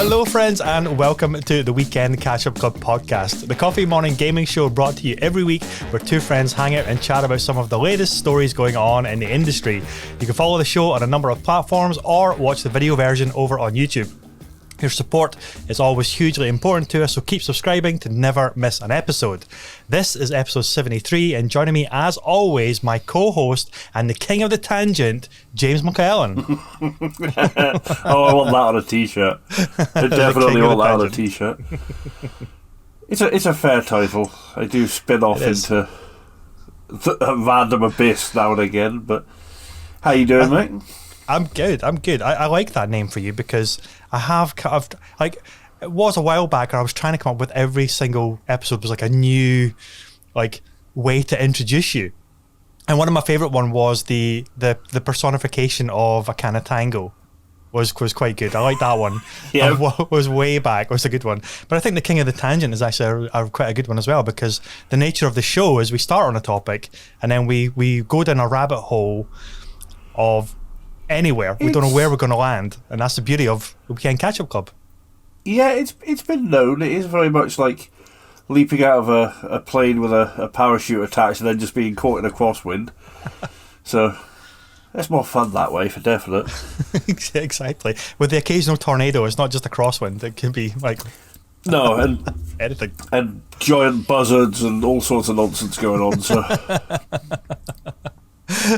Hello friends and welcome to the Weekend Catch-Up Club podcast, the coffee morning gaming show brought to you every week where two friends hang out and chat about some of the latest stories going on in the industry. You can follow the show on a number of platforms or watch the video version over on YouTube. Your support is always hugely important to us, so keep subscribing to never miss an episode. This is episode 73, and joining me as always, my co-host and the king of the tangent, James McKellen. Oh, I want that on a t-shirt. I definitely want that on a t-shirt. It's a fair title. I do spin off into a random abyss now and again, but how you doing, mate? I'm good. I like that name for you because I've like, it was a while back and I was trying to come up with every single episode was like a new like way to introduce you. And one of my favourite one was the personification of a can of tango was quite good. I like that one. Yeah, was way back. It was a good one. But I think the King of the Tangent is actually quite a good one as well, because the nature of the show is we start on a topic and then we go down a rabbit hole of anywhere. We don't know where we're going to land, and that's the beauty of the Weekend Catch-Up Club. Yeah, it's been known. It is very much like leaping out of a plane with a parachute attached and then just being caught in a crosswind. So it's more fun that way, for definite. Exactly. With the occasional tornado, it's not just a crosswind. It can be like and anything, and giant buzzards and all sorts of nonsense going on. So.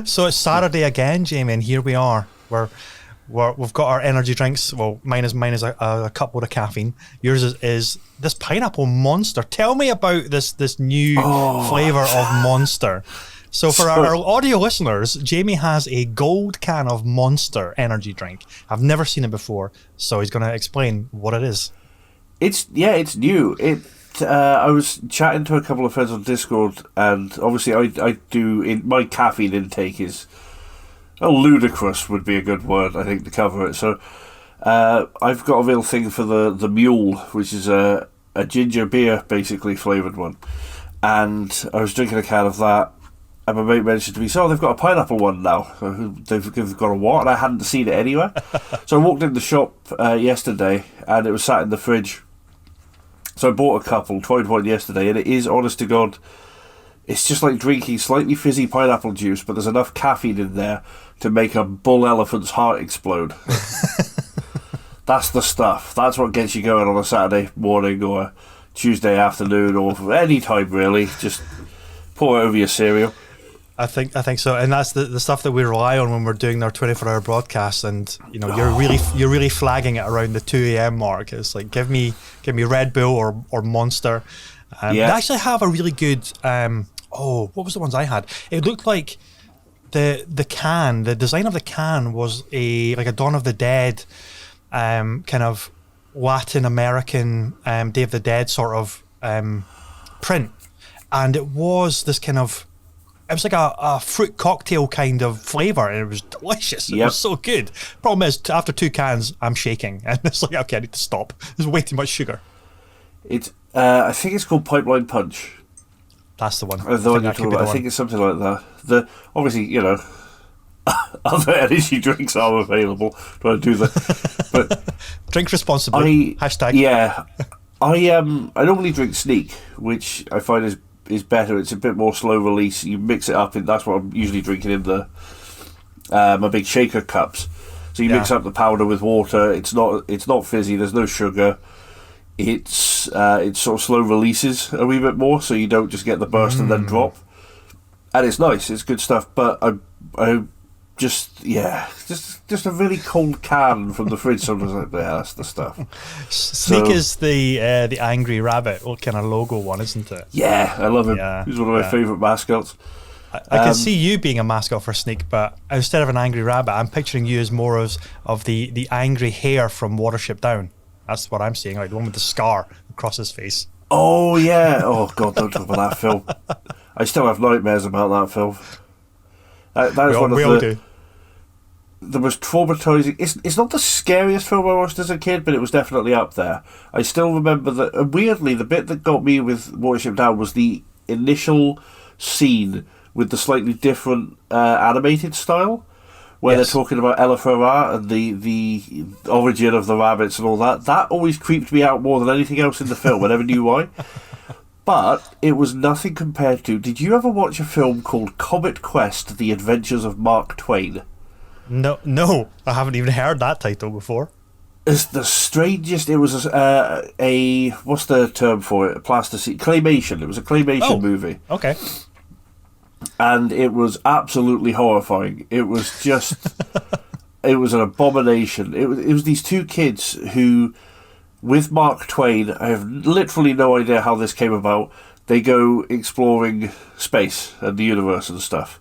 So it's Saturday again, Jamie, and here we are. We've got our energy drinks. Well, mine is a cupload of caffeine. Yours is this pineapple Monster. Tell me about this new flavour of Monster. So for our audio listeners, Jamie has a gold can of Monster energy drink. I've never seen it before, so he's going to explain what it is. It's new. I was chatting to a couple of friends on Discord, and obviously I do. My caffeine intake is ludicrous, would be a good word, I think, to cover it. So I've got a real thing for the Mule, which is a ginger beer, basically flavoured one. And I was drinking a can of that, and my mate mentioned to me, so they've got a pineapple one now. They've got a what? And I hadn't seen it anywhere. So I walked in the shop yesterday, and it was sat in the fridge. So I bought a couple, tried one yesterday, and it is, honest to God, it's just like drinking slightly fizzy pineapple juice, but there's enough caffeine in there to make a bull elephant's heart explode. That's the stuff. That's what gets you going on a Saturday morning or a Tuesday afternoon or any time, really. Just pour it over your cereal. I think so, and that's the stuff that we rely on when we're doing our 24-hour broadcasts. And you know, you're really flagging it around the 2 a.m. mark. It's like give me Red Bull or Monster. They actually have a really good. What was the ones I had? It looked like the design of the can was a Dawn of the Dead, kind of Latin American Day of the Dead sort of print, and it was this kind of. It was like a fruit cocktail kind of flavour, and it was delicious. It was so good. Problem is, after 2 cans, I'm shaking, and it's like, okay, I need to stop. There's way too much sugar. It's I think it's called Pipeline Punch. That's the one. I think it's something like that. Obviously, you know, other energy drinks are available. But drink responsibly. Hashtag. Yeah, I normally drink Sneak, which I find is better. It's a bit more slow release. You mix it up, and that's what I'm usually drinking in my big shaker cups. So you mix up the powder with water. It's not fizzy. There's no sugar. It's sort of slow releases a wee bit more, so you don't just get the burst and then drop. And it's nice. It's good stuff. But I just a really cold can from the fridge. Sometimes like, yeah, that's the stuff. Sneak is the angry rabbit kind of logo one, isn't it? Yeah, I love him. Yeah, he's one of my favourite mascots. I can see you being a mascot for Sneak, but instead of an angry rabbit, I'm picturing you as more of the angry hare from Watership Down. That's what I'm seeing, like the one with the scar across his face. Oh yeah. Oh God, don't talk about that film. I still have nightmares about that film. That is one of the most traumatizing. It's not the scariest film I watched as a kid, but it was definitely up there. I still remember that. And weirdly, the bit that got me with Watership Down was the initial scene with the slightly different animated style, where Yes. they're talking about Elefera and the origin of the rabbits and all that. That always creeped me out more than anything else in the film. I never knew why. But it was nothing compared to... Did you ever watch a film called Comet Quest, The Adventures of Mark Twain? No, I haven't even heard that title before. It's the strangest... It was a what's the term for it? Plasticine. Claymation. It was a claymation movie. Okay. And it was absolutely horrifying. It was just... it was an abomination. It was these two kids who... With Mark Twain, I have literally no idea how this came about. They go exploring space and the universe and stuff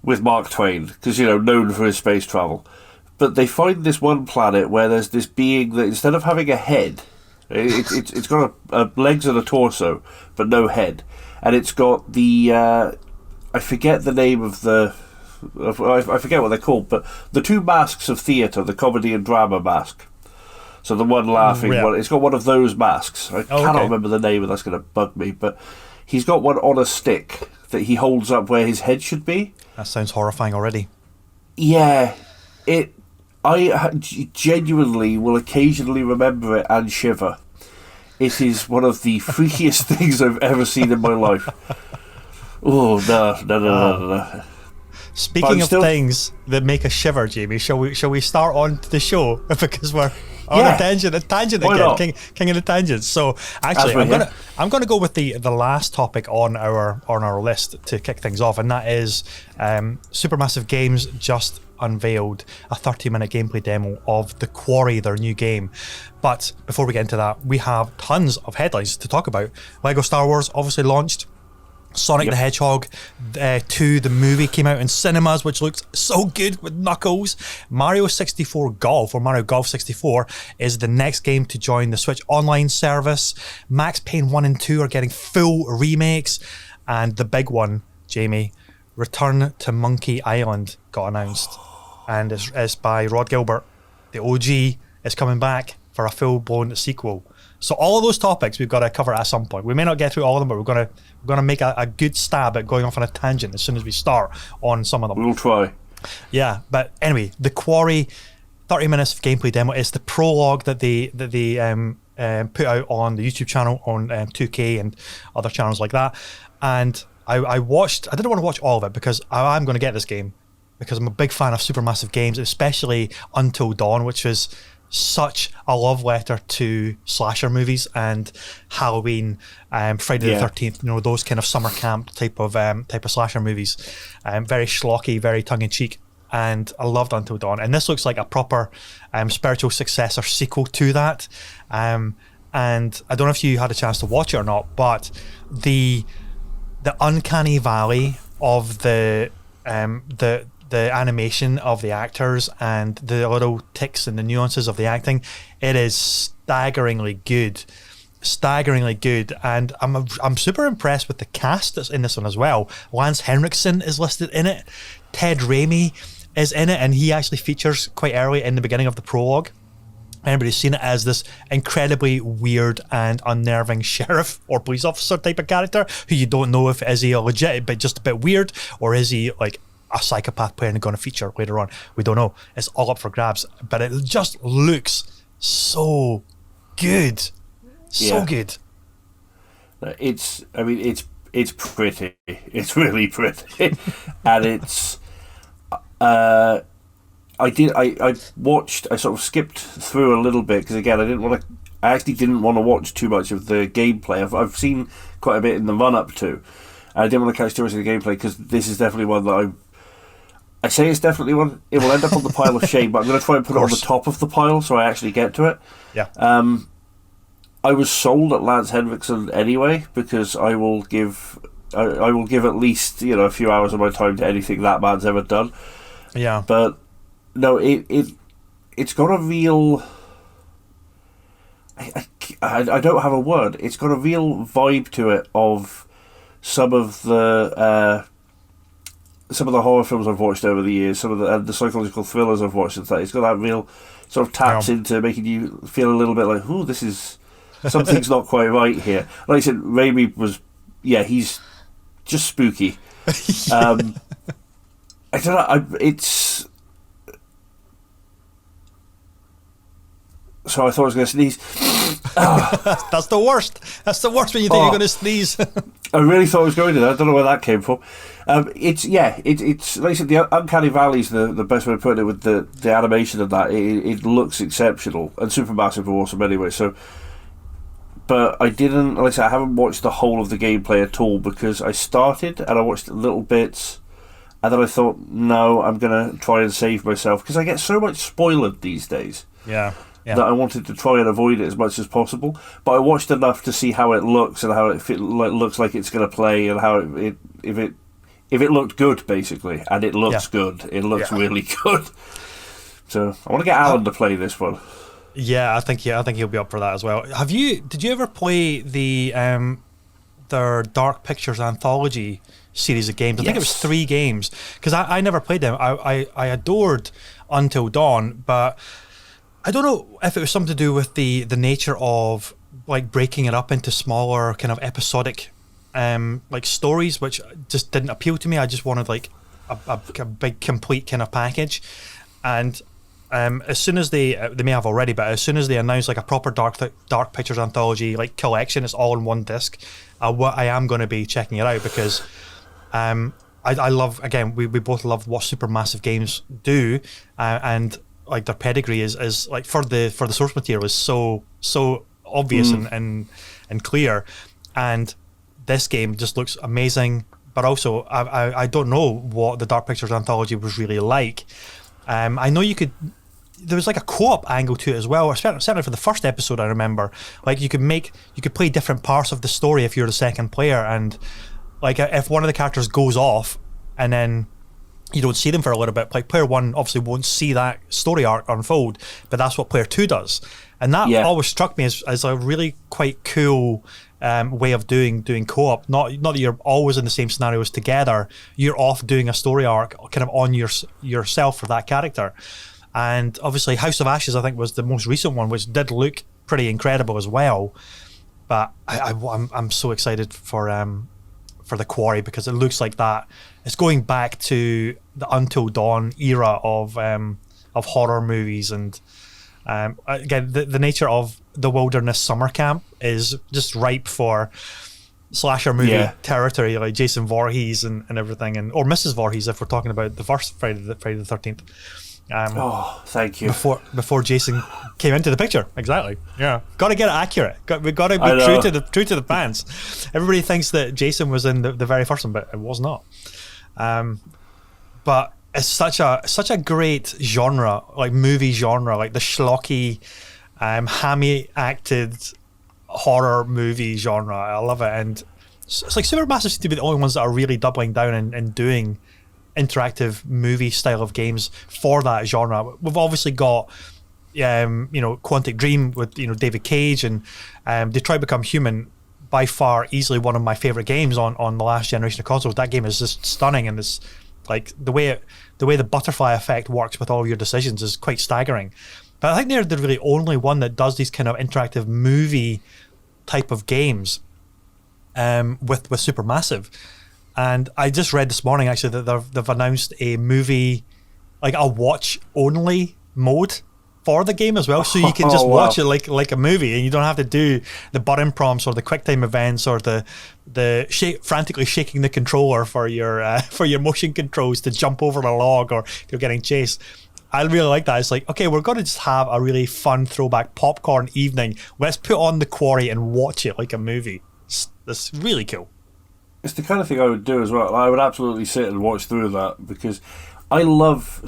with Mark Twain, because, known for his space travel. But they find this one planet where there's this being that instead of having a head, it's got a legs and a torso, but no head. And it's got the... I forget the name of the... I forget what they're called, but the two masks of theatre, the comedy and drama mask. So the one laughing one, it's got one of those masks. I cannot remember the name, and that's going to bug me. But he's got one on a stick that he holds up where his head should be. That sounds horrifying already. Yeah, I genuinely will occasionally remember it and shiver. It is one of the freakiest things I've ever seen in my life. Oh no. Speaking of things that make us shiver, Jamie, shall we start on to the show because we're on a tangent again, king of the tangents. So actually, I'm gonna go with the last topic on our list to kick things off, and that is Supermassive Games just unveiled a 30-minute gameplay demo of The Quarry, their new game. But before we get into that, we have tons of headlines to talk about. Lego Star Wars obviously launched. Sonic the Hedgehog 2, the movie, came out in cinemas, which looked so good with Knuckles. Mario 64 Golf, or Mario Golf 64, is the next game to join the Switch Online service. Max Payne 1 and 2 are getting full remakes. And the big one, Jamie, Return to Monkey Island got announced. And it's by Rod Gilbert. The OG is coming back for a full-blown sequel. So all of those topics we've got to cover at some point. We may not get through all of them, but we're going to make a good stab at going off on a tangent as soon as we start on some of them. We'll try. Yeah, but anyway, The Quarry, 30 minutes of gameplay demo. It's the prologue that they put out on the YouTube channel on 2K and other channels like that. And I watched. I didn't want to watch all of it because I'm going to get this game because I'm a big fan of Supermassive Games, especially Until Dawn, which was such a love letter to slasher movies and Halloween, Friday the 13th, those kind of summer camp type of slasher movies. Very schlocky, very tongue-in-cheek, and I loved Until Dawn. And this looks like a proper spiritual successor sequel to that. And I don't know if you had a chance to watch it or not, but the uncanny valley of the animation of the actors and the little ticks and the nuances of the acting, it is staggeringly good, and I'm super impressed with the cast that's in this one as well. Lance Henriksen is listed in it, Ted Raimi is in it, and he actually features quite early in the beginning of the prologue. Anybody's seen it as this incredibly weird and unnerving sheriff or police officer type of character who you don't know if is he a legit but just a bit weird, or is he like a psychopath player and going to feature later on. We don't know. It's all up for grabs, but it just looks so good. So good. It's pretty. It's really pretty. And it's I sort of skipped through a little bit because again I actually didn't want to watch too much of the gameplay. I've seen quite a bit in the run up to. I didn't want to catch too much of the gameplay because this is definitely one that I say it's definitely one. It will end up on the pile of shame, but I'm going to try and put it on the top of the pile so I actually get to it. Yeah. I was sold at Lance Henriksen anyway because I will give at least a few hours of my time to anything that man's ever done. Yeah. But no, it's got a real. I don't have a word. It's got a real vibe to it of some of the horror films I've watched over the years, some of the psychological thrillers I've watched. It's got that real sort of taps into making you feel a little bit like, ooh, this is something's not quite right here. Like I said, Raimi was, he's just spooky. I don't know. It's. So I thought I was going to sneeze. That's the worst. That's the worst when you think you're going to sneeze. I really thought I was going to. I don't know where that came from. It's like I said, the Uncanny Valley is the best way of putting it with the animation of that. It looks exceptional, and Supermassive are awesome anyway. So, but I didn't. Like I said, I haven't watched the whole of the gameplay at all because I started and I watched little bits, and then I thought, no, I'm gonna try and save myself because I get so much spoiled these days. Yeah. That I wanted to try and avoid it as much as possible, but I watched enough to see how it looks and how it looks like it's going to play, and how if it looked good, basically, and it looks good. It looks really good. So I want to get Alan to play this one. Yeah, I think he'll be up for that as well. Did you ever play their Dark Pictures anthology series of games? I think it was 3 games because I never played them. I adored Until Dawn, but I don't know if it was something to do with the nature of like breaking it up into smaller kind of episodic like stories, which just didn't appeal to me. I just wanted like a big complete kind of package. And as soon as they may have already, but as soon as they announced like a proper Dark Pictures anthology like collection, it's all in one disc. I am going to be checking it out because I love, again, we both love what Supermassive Games do, and like their pedigree is like for the source material is so obvious and clear, and this game just looks amazing. But also I don't know what the Dark Pictures anthology was really like. I know there was like a co-op angle to it as well, certainly for the first episode. I remember like you could play different parts of the story if you're the second player, and like if one of the characters goes off and then you don't see them for a little bit, like player 1 obviously won't see that story arc unfold, but that's what player 2 does, and that always struck me as a really quite cool way of doing co-op. Not that you're always in the same scenarios together, you're off doing a story arc kind of on yourself for that character. And obviously House of Ashes I think was the most recent one, which did look pretty incredible as well. But I'm so excited for the Quarry, because it looks like that it's going back to the Until Dawn era of horror movies. And again, the nature of the wilderness summer camp is just ripe for slasher movie territory, like Jason Voorhees and everything, or Mrs. Voorhees if we're talking about the first Friday the 13th. Thank you. Before Jason came into the picture, exactly. Yeah, got to get it accurate. We got to be true to the fans. Everybody thinks that Jason was in the very first one, but it was not. But it's such a great genre, like movie genre, like the schlocky, hammy acted horror movie genre. I love it, and it's like Supermassive seem to be the only ones that are really doubling down and doing interactive movie style of games for that genre. We've obviously got Quantic Dream with David Cage, and Detroit Become Human, by far easily one of my favorite games on the last generation of consoles. That game is just stunning, and this like the way the butterfly effect works with all of your decisions is quite staggering. But I think they're the really only one that does these kind of interactive movie type of games with Supermassive. And I just read this morning actually that they've announced a movie, like a watch only mode for the game as well, so you can just watch it like a movie, and you don't have to do the button prompts or the quick time events or the frantically shaking the controller for your motion controls to jump over a log or if you're getting chased. I really like that. It's like, okay, we're going to just have a really fun throwback popcorn evening. Let's put on The Quarry and watch it like a movie. That's really cool. It's the kind of thing I would do as well. I would absolutely sit and watch through that, because I love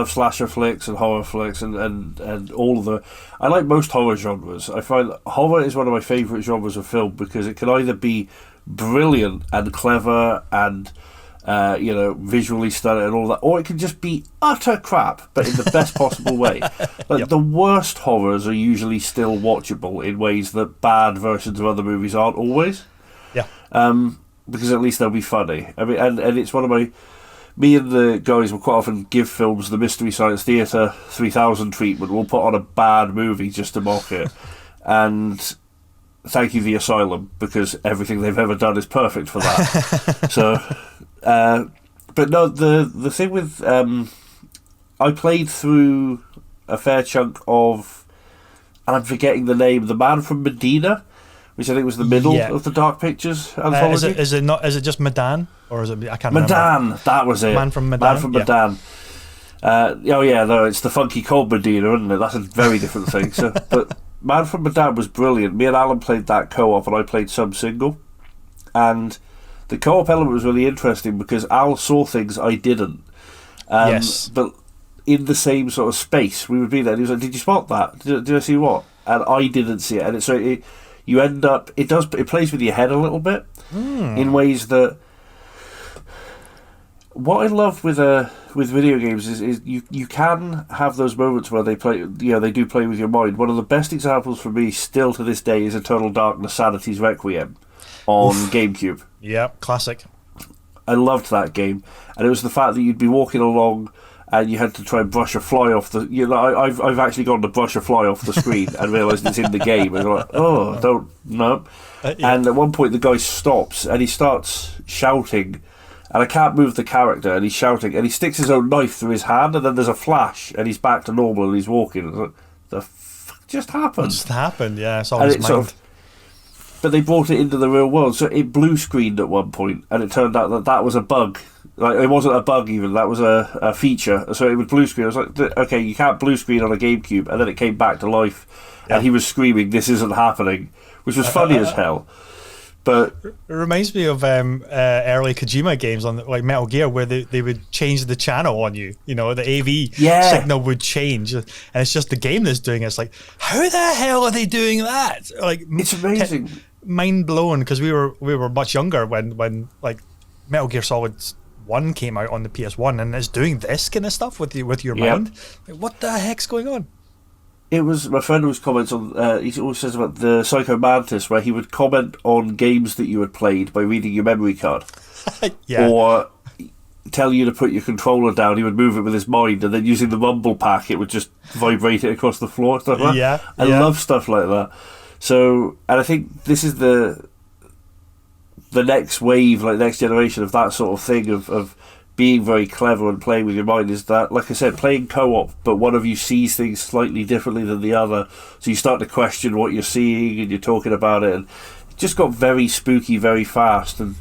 slasher flicks and horror flicks and all of the. I like most horror genres. I find that horror is one of my favourite genres of film, because it can either be brilliant and clever and visually stunning and all that, or it can just be utter crap, but in the best possible way. Like the worst horrors are usually still watchable in ways that bad versions of other movies aren't always. Yeah. Because at least they'll be funny. I mean, and it's one of me and the guys will quite often give films the Mystery Science Theatre 3000 treatment. We'll put on a bad movie just to mock it. And thank you, The Asylum, because everything they've ever done is perfect for that. So, But no, the thing with I played through a fair chunk of, and I'm forgetting the name, The Man from Medina, which I think was the middle of the Dark Pictures anthology. Is it not? Is it just Medan, or is it? I can't remember. Medan, that was it. Man from Medan. Man from Medan. No, it's the Funky Cold Medina, isn't it? That's a very different thing. So, but Man from Medan was brilliant. Me and Alan played that co-op, and I played some single. And the co-op element was really interesting because Al saw things I didn't. Yes. But in the same sort of space, we would be there. And he was like, "Did you spot that? Did I see what?" And I didn't see it. And you end up. It plays with your head a little bit in ways that. What I love with video games is you can have those moments where they play. They do play with your mind. One of the best examples for me, still to this day, is Eternal Darkness: Sanity's Requiem on GameCube. Yeah, classic. I loved that game, and it was the fact that you'd be walking along and you had to try and brush a fly off the. I've actually gone to brush a fly off the screen and realised it's in the game, and I'm like, oh, don't no. Yeah. And at one point, the guy stops and he starts shouting. And I can't move the character, and he's shouting, and he sticks his own knife through his hand, and then there's a flash, and he's back to normal, and he's walking. And like, the fuck just happened? What just happened? Yeah, it's all his mind. But they brought it into the real world, so it blue screened at one point, and it turned out that was a bug. Like, it wasn't a bug even; that was a feature. So it was blue screen. I was like, okay, you can't blue screen on a GameCube, and then it came back to life, and he was screaming, "This isn't happening," which was funny as hell. But it reminds me of early Kojima games on like Metal Gear, where they would change the channel on you. The AV signal would change, and it's just the game that's doing it. It's like, how the hell are they doing that? Like, it's amazing, mind blown, because we were much younger when like Metal Gear Solid 1 came out on the PS1, and it's doing this kind of stuff with your mind. Like, what the heck's going on? It was my friend who's comments on. He always says about the Psycho Mantis, where he would comment on games that you had played by reading your memory card, or tell you to put your controller down. He would move it with his mind, and then using the rumble pack, it would just vibrate it across the floor. Stuff like that. I love stuff like that. So, and I think this is the next wave, like next generation of that sort of thing of being very clever and playing with your mind, is that, like I said, playing co-op, but one of you sees things slightly differently than the other, so you start to question what you're seeing and you're talking about it, and it just got very spooky very fast. And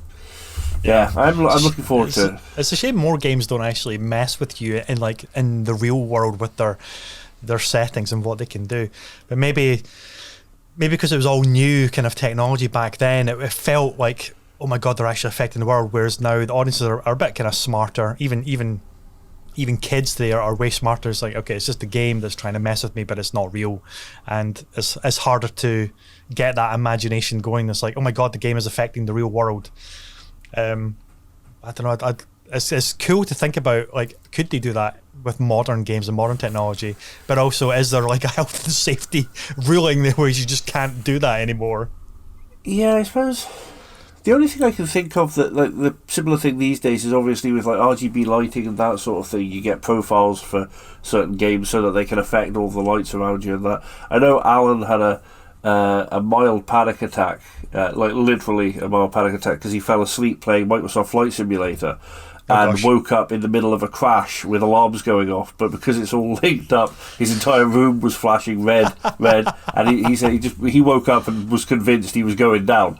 I'm looking forward to it. It's a shame more games don't actually mess with you in the real world with their settings and what they can do. But maybe because it was all new kind of technology back then, it felt like, oh my god, they're actually affecting the world. Whereas now the audiences are a bit kind of smarter. Even kids today are way smarter. It's like, okay, it's just a game that's trying to mess with me, but it's not real, and it's harder to get that imagination going. It's like, oh my god, the game is affecting the real world. I don't know. It's cool to think about, like, could they do that with modern games and modern technology? But also, is there like a health and safety ruling there where you just can't do that anymore? Yeah, I suppose. The only thing I can think of that, like, the similar thing these days is obviously with like RGB lighting and that sort of thing. You get profiles for certain games so that they can affect all the lights around you and that. I know Alan had a mild panic attack, like literally a mild panic attack, because he fell asleep playing Microsoft Flight Simulator and woke up in the middle of a crash with alarms going off. But because it's all linked up, his entire room was flashing red, and he said he woke up and was convinced he was going down.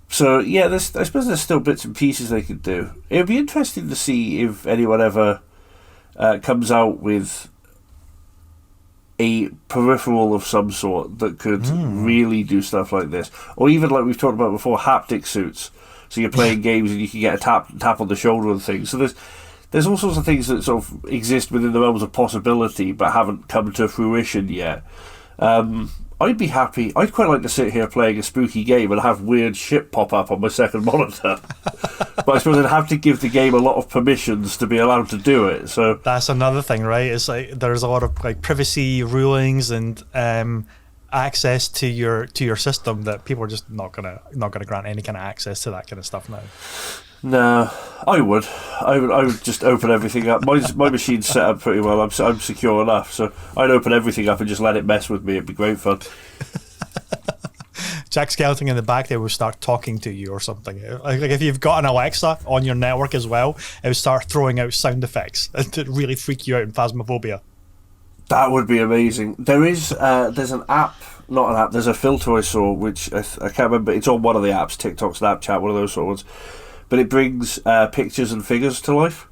So yeah, I suppose there's still bits and pieces they could do. It would be interesting to see if anyone ever comes out with a peripheral of some sort that could really do stuff like this, or even, like we've talked about before, haptic suits. So you're playing games and you can get a tap on the shoulder and things. So there's all sorts of things that sort of exist within the realms of possibility but haven't come to fruition yet. I'd be happy. I'd quite like to sit here playing a spooky game and have weird shit pop up on my second monitor. But I suppose I'd have to give the game a lot of permissions to be allowed to do it. So that's another thing, right? It's like there's a lot of like privacy rulings and access to your system that people are just not gonna grant any kind of access to that kind of stuff now. No, I would just open everything up. My machine's set up pretty well. I'm secure enough, so I'd open everything up and just let it mess with me. It'd be great fun. Jack Skellington in the back there will start talking to you or something. Like if you've got an Alexa on your network as well, it would start throwing out sound effects to really freak you out in Phasmophobia. That would be amazing. There's an app, not an app, there's a filter I saw, which I can't remember, it's on one of the apps, TikTok, Snapchat, one of those sort of ones, but it brings pictures and figures to life.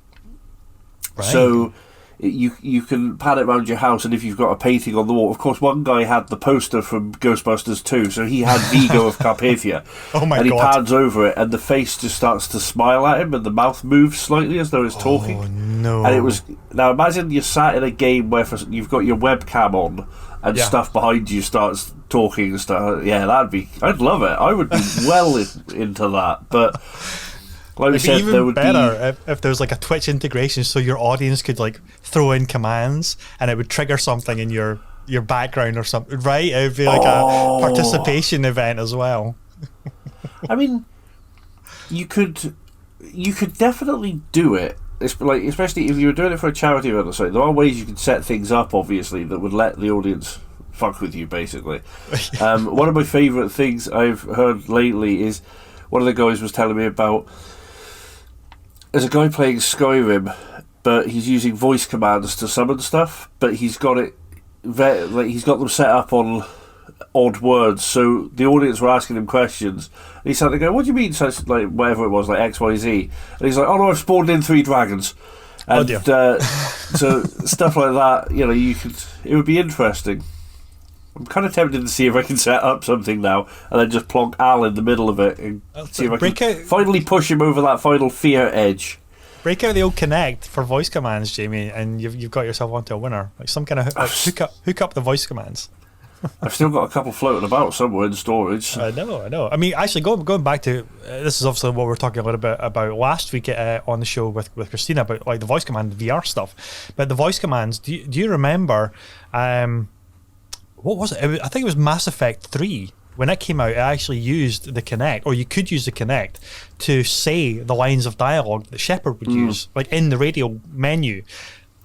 Right. So you can pan it around your house, and if you've got a painting on the wall, of course, one guy had the poster from Ghostbusters 2, so he had Vigo of Carpathia. Oh my God. And he pans over it, and the face just starts to smile at him, and the mouth moves slightly as though it's talking. Oh no. And it was, now imagine you're sat in a game where you've got your webcam on, and stuff behind you starts talking and stuff. Yeah, I'd love it. I would be well into that, but... Like we said, even there would better if there was like a Twitch integration, so your audience could like throw in commands and it would trigger something in your background or something, right? It would be like a participation event as well. I mean, you could definitely do it. It's like, especially if you were doing it for a charity event or something. There are ways you can set things up, obviously, that would let the audience fuck with you, basically. One of my favourite things I've heard lately is one of the guys was telling me about. There's a guy playing Skyrim, but he's using voice commands to summon stuff, but he's got he's got them set up on odd words, so the audience were asking him questions, and he started going, what do you mean, so like whatever it was, like XYZ, and he's like, oh no, I've spawned in 3 dragons, and so stuff like that, you know, it would be interesting. I'm kind of tempted to see if I can set up something now and then just plonk Al in the middle of it and see if I can finally push him over that final fear edge. Break out the old Connect for voice commands, Jamie, and you've got yourself onto a winner. Like some kind of hook up the voice commands. I've still got a couple floating about somewhere in storage. I know. I mean, actually, going back to this is obviously what we were talking a little bit about last week on the show with Christina about like the voice command VR stuff. But the voice commands, do you remember? What was it? I think it was Mass Effect 3. When it came out, it actually used the Kinect, or you could use the Kinect to say the lines of dialogue that Shepard would use, like in the radio menu.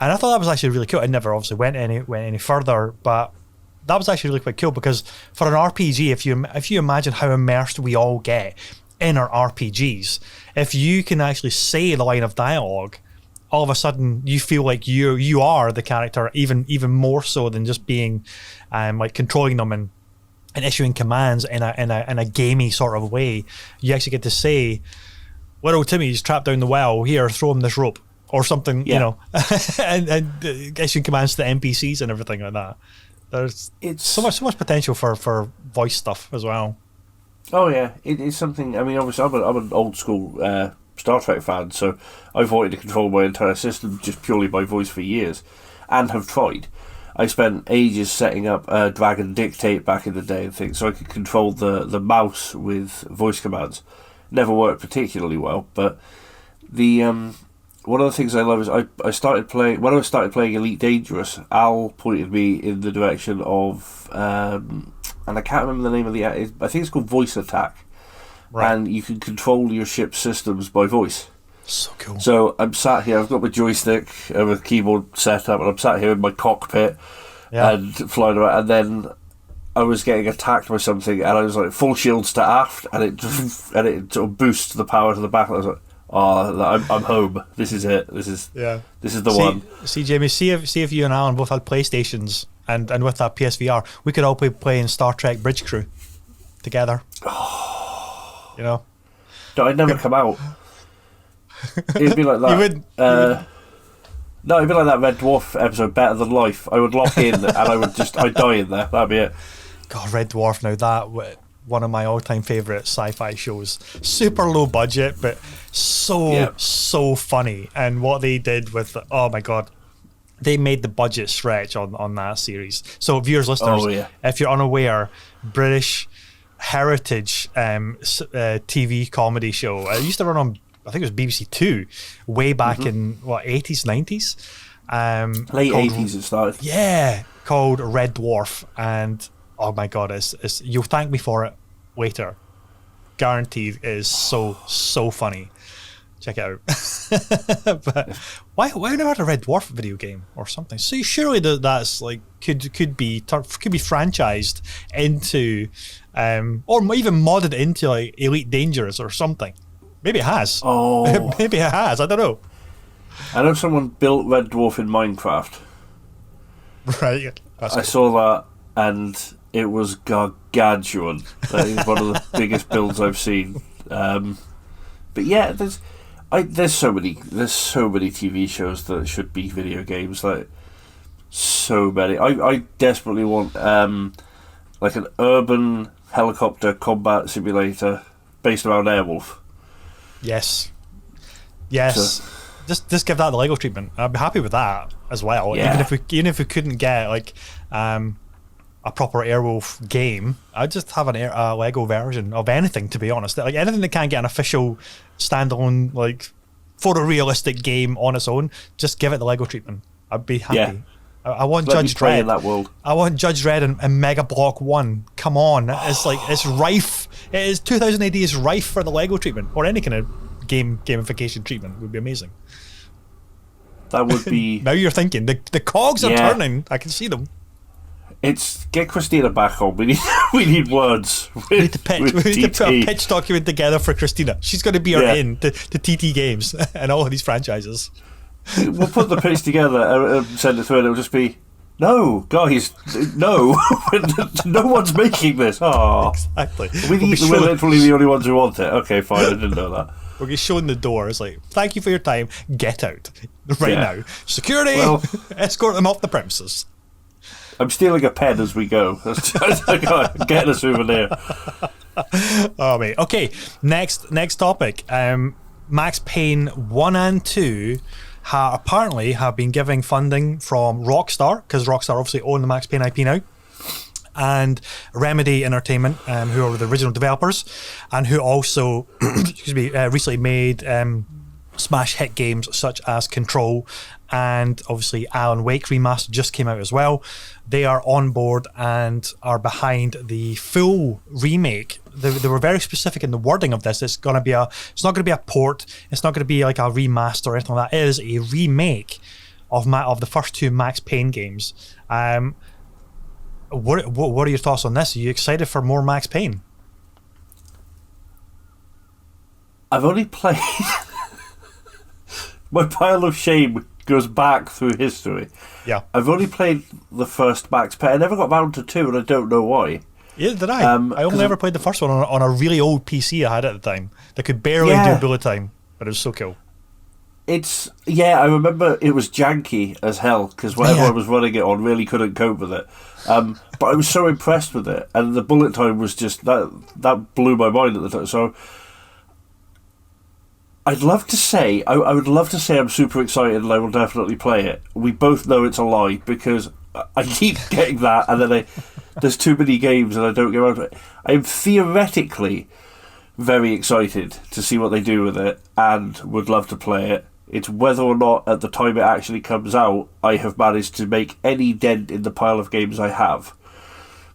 And I thought that was actually really cool. It never obviously went any further, but that was actually really quite cool because for an RPG, if you imagine how immersed we all get in our RPGs, if you can actually say the line of dialogue, all of a sudden you feel like you are the character even more so than just being like controlling them and issuing commands in a gamey sort of way. You actually get to say, little Timmy's trapped down the well, here, throw him this rope or something, you know, and issuing commands to the NPCs and everything like that. It's so much potential for voice stuff as well. Oh yeah, it's something. I mean, obviously I'm an old school Star Trek fan, so I've wanted to control my entire system just purely by voice for years, and have tried. I spent ages setting up Dragon Dictate back in the day and things, so I could control the mouse with voice commands. Never worked particularly well, but the one of the things I love is I started playing when I started playing Elite Dangerous. Al pointed me in the direction of and I can't remember the name of I think it's called Voice Attack. Right. And you can control your ship's systems by voice. So cool. So I'm sat here, I've got my joystick and a keyboard set up, and I'm sat here in my cockpit and flying around, and then I was getting attacked by something, and I was like, full shields to aft, and it sort of boosts the power to the back, and I was like, oh, I'm home. This is it. This is the one. See, Jamie, see if you and Alan both had PlayStations, and with that PSVR, we could all be playing Star Trek Bridge Crew together. You know, no, I'd never come out. It'd be like that. No, it'd be like that Red Dwarf episode, Better Than Life. I would lock in and I'd die in there. That'd be it. God, Red Dwarf. Now that one of my all-time favorite sci-fi shows. Super low budget, but so funny. And what they did with oh my God, they made the budget stretch on that series. So viewers, listeners, if you're unaware, British heritage TV comedy show. It used to run on, I think it was BBC Two, way back in 80s, 90s. Late 80s it started. Yeah, called Red Dwarf, and oh my God, it's you'll thank me for it later. Guaranteed, it is so funny. Check it out. But why never had a Red Dwarf video game or something? So surely that's like could be franchised into, or even modded into like Elite Dangerous or something. Maybe it has. Oh, maybe it has. I don't know. I know someone built Red Dwarf in Minecraft. Right. I saw that, and it was gargantuan. That is one of the biggest builds I've seen. But yeah, there's so many TV shows that should be video games. Like so many. I desperately want like an urban helicopter combat simulator based around Airwolf. Yes. So, Just give that the Lego treatment. I'd be happy with that as well. Yeah. Even if we couldn't get like a proper Airwolf game, I'd just have a Lego version of anything. To be honest, like anything that can't get an official standalone like photorealistic game on its own, just give it the Lego treatment. I'd be happy. Yeah. I want Let Judge me play Dredd in that world. I want Judge Dredd and Mega Block 1. Come on, it's rife. It is 2000 AD is rife for the Lego treatment, or any kind of gamification treatment would be amazing. That would be. Now you're thinking the cogs are turning. I can see them. It's get Christina back on. We need words. We need to put a pitch document together for Christina. She's going to be our in to TT Games and all of these franchises. We'll put the pitch together and send it through, and it'll just be, no, guys, no, no one's making this. Oh, exactly. We're literally the only ones who want it. Okay, fine, I didn't know that. We'll get shown the door. It's like, thank you for your time. Get out right now. Security, escort them off the premises. I'm stealing a pen as we go. Getting a souvenir. Oh mate. Okay. Next topic. Max Payne 1 and 2 apparently have been giving funding from Rockstar, because Rockstar obviously own the Max Payne IP now, and Remedy Entertainment, who are the original developers, and who also recently made smash hit games such as Control, and obviously Alan Wake Remastered just came out as well. They are on board and are behind the full remake. They were very specific in the wording of this. It's not going to be a port. It's not going to be like a remaster or anything like that. It is a remake of the first two Max Payne games. What are your thoughts on this? Are you excited for more Max Payne? I've only played. My pile of shame goes back through history. Yeah. I've only played the first Max Payne. I never got round to 2, and I don't know why. Yeah, did I? I only ever played the first one on a really old PC I had at the time that could barely do bullet time, but it was so cool. I remember it was janky as hell, because whatever I was running it on really couldn't cope with it. But I was so impressed with it, and the bullet time was just, that blew my mind at the time. So I'd love to say, I would love to say I'm super excited and I will definitely play it. We both know it's a lie, because I keep getting that, and then there's too many games and I don't get around to it. I'm theoretically very excited to see what they do with it and would love to play it. It's whether or not at the time it actually comes out I have managed to make any dent in the pile of games I have.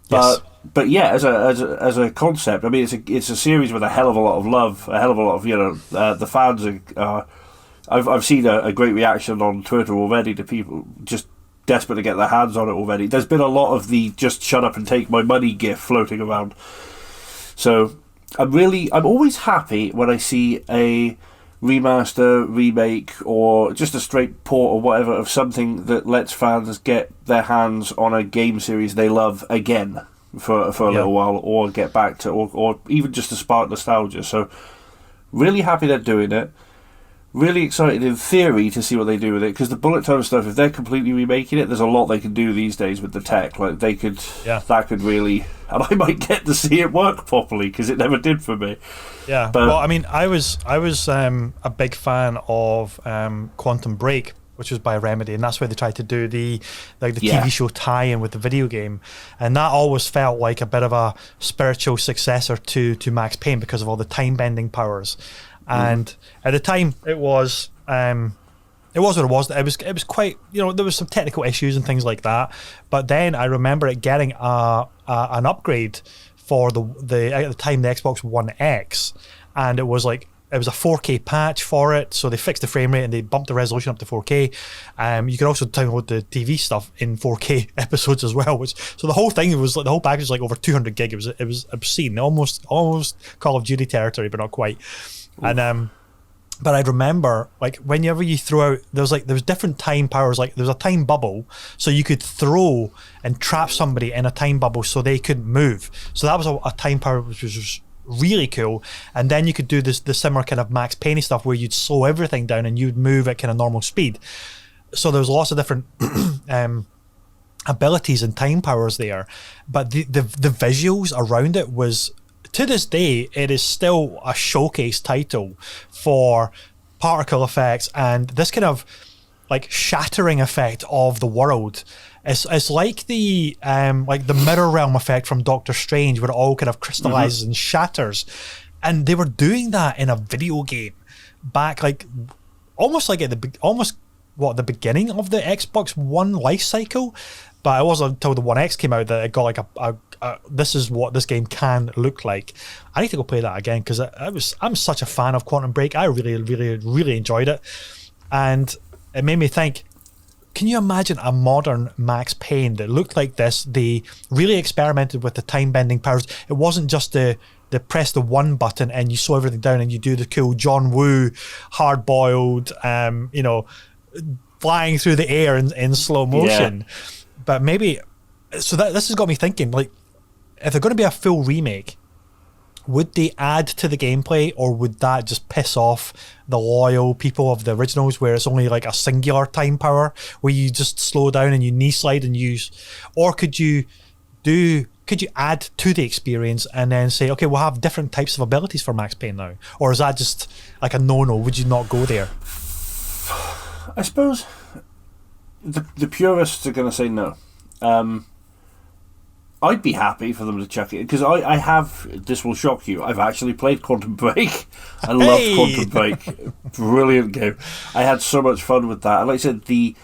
But yeah, as a concept, I mean, it's a series with a hell of a lot of love, a hell of a lot of the fans are. I've seen a great reaction on Twitter already to people just desperate to get their hands on it already. There's been a lot of the just shut up and take my money gif floating around. So I'm always happy when I see a remaster, remake, or just a straight port or whatever of something that lets fans get their hands on a game series they love again for a little while, or get back to, or even just to spark nostalgia. So really happy they're doing it. Really excited in theory to see what they do with it, because the bullet time stuff, if they're completely remaking it, there's a lot they can do these days with the tech. Like that could really, and I might get to see it work properly, because it never did for me. Yeah, but well, I mean, I was a big fan of Quantum Break, which was by Remedy, and that's where they tried to do the TV show tie-in with the video game, and that always felt like a bit of a spiritual successor to Max Payne because of all the time bending powers. And at the time, it was what it was. It was quite, there was some technical issues and things like that. But then I remember it getting an upgrade for the at the time the Xbox One X, and it was like it was a 4K patch for it, so they fixed the frame rate and they bumped the resolution up to 4K. You could also download the TV stuff in 4K episodes as well. So the whole thing was like, the whole package was like over 200 gig. It was obscene, almost Call of Duty territory, but not quite. Oof. And but I remember, like, whenever you throw out, there was different time powers. Like, there was a time bubble, so you could throw and trap somebody in a time bubble so they couldn't move. So that was a time power which was really cool. And then you could do the similar kind of Max Payne stuff where you'd slow everything down and you'd move at kind of normal speed. So there was lots of different abilities and time powers there. But the visuals around it was, to this day, it is still a showcase title for particle effects and this kind of like shattering effect of the world. It's like the mirror realm effect from Doctor Strange, where it all kind of crystallizes and shatters. And they were doing that in a video game back, like almost like at the beginning of the Xbox One life cycle. But it wasn't until the One X came out that it got like this is what this game can look like. I need to go play that again because I'm such a fan of Quantum Break. I really, really, really enjoyed it, and it made me think. Can you imagine a modern Max Payne that looked like this? They really experimented with the time bending powers. It wasn't just the press the one button and you slow everything down and you do the cool John Woo hard boiled, flying through the air in slow motion. Yeah. But maybe, so this has got me thinking, like, if they're going to be a full remake, would they add to the gameplay, or would that just piss off the loyal people of the originals where it's only like a singular time power where you just slow down and you knee slide and use, or could you add to the experience and then say, okay, we'll have different types of abilities for Max Payne now? Or is that just like a no-no? Would you not go there? I suppose the purists are going to say no. I'd be happy for them to chuck it because I have. This will shock you. I've actually played Quantum Break. I love Quantum Break. Brilliant game. I had so much fun with that. And like I said, the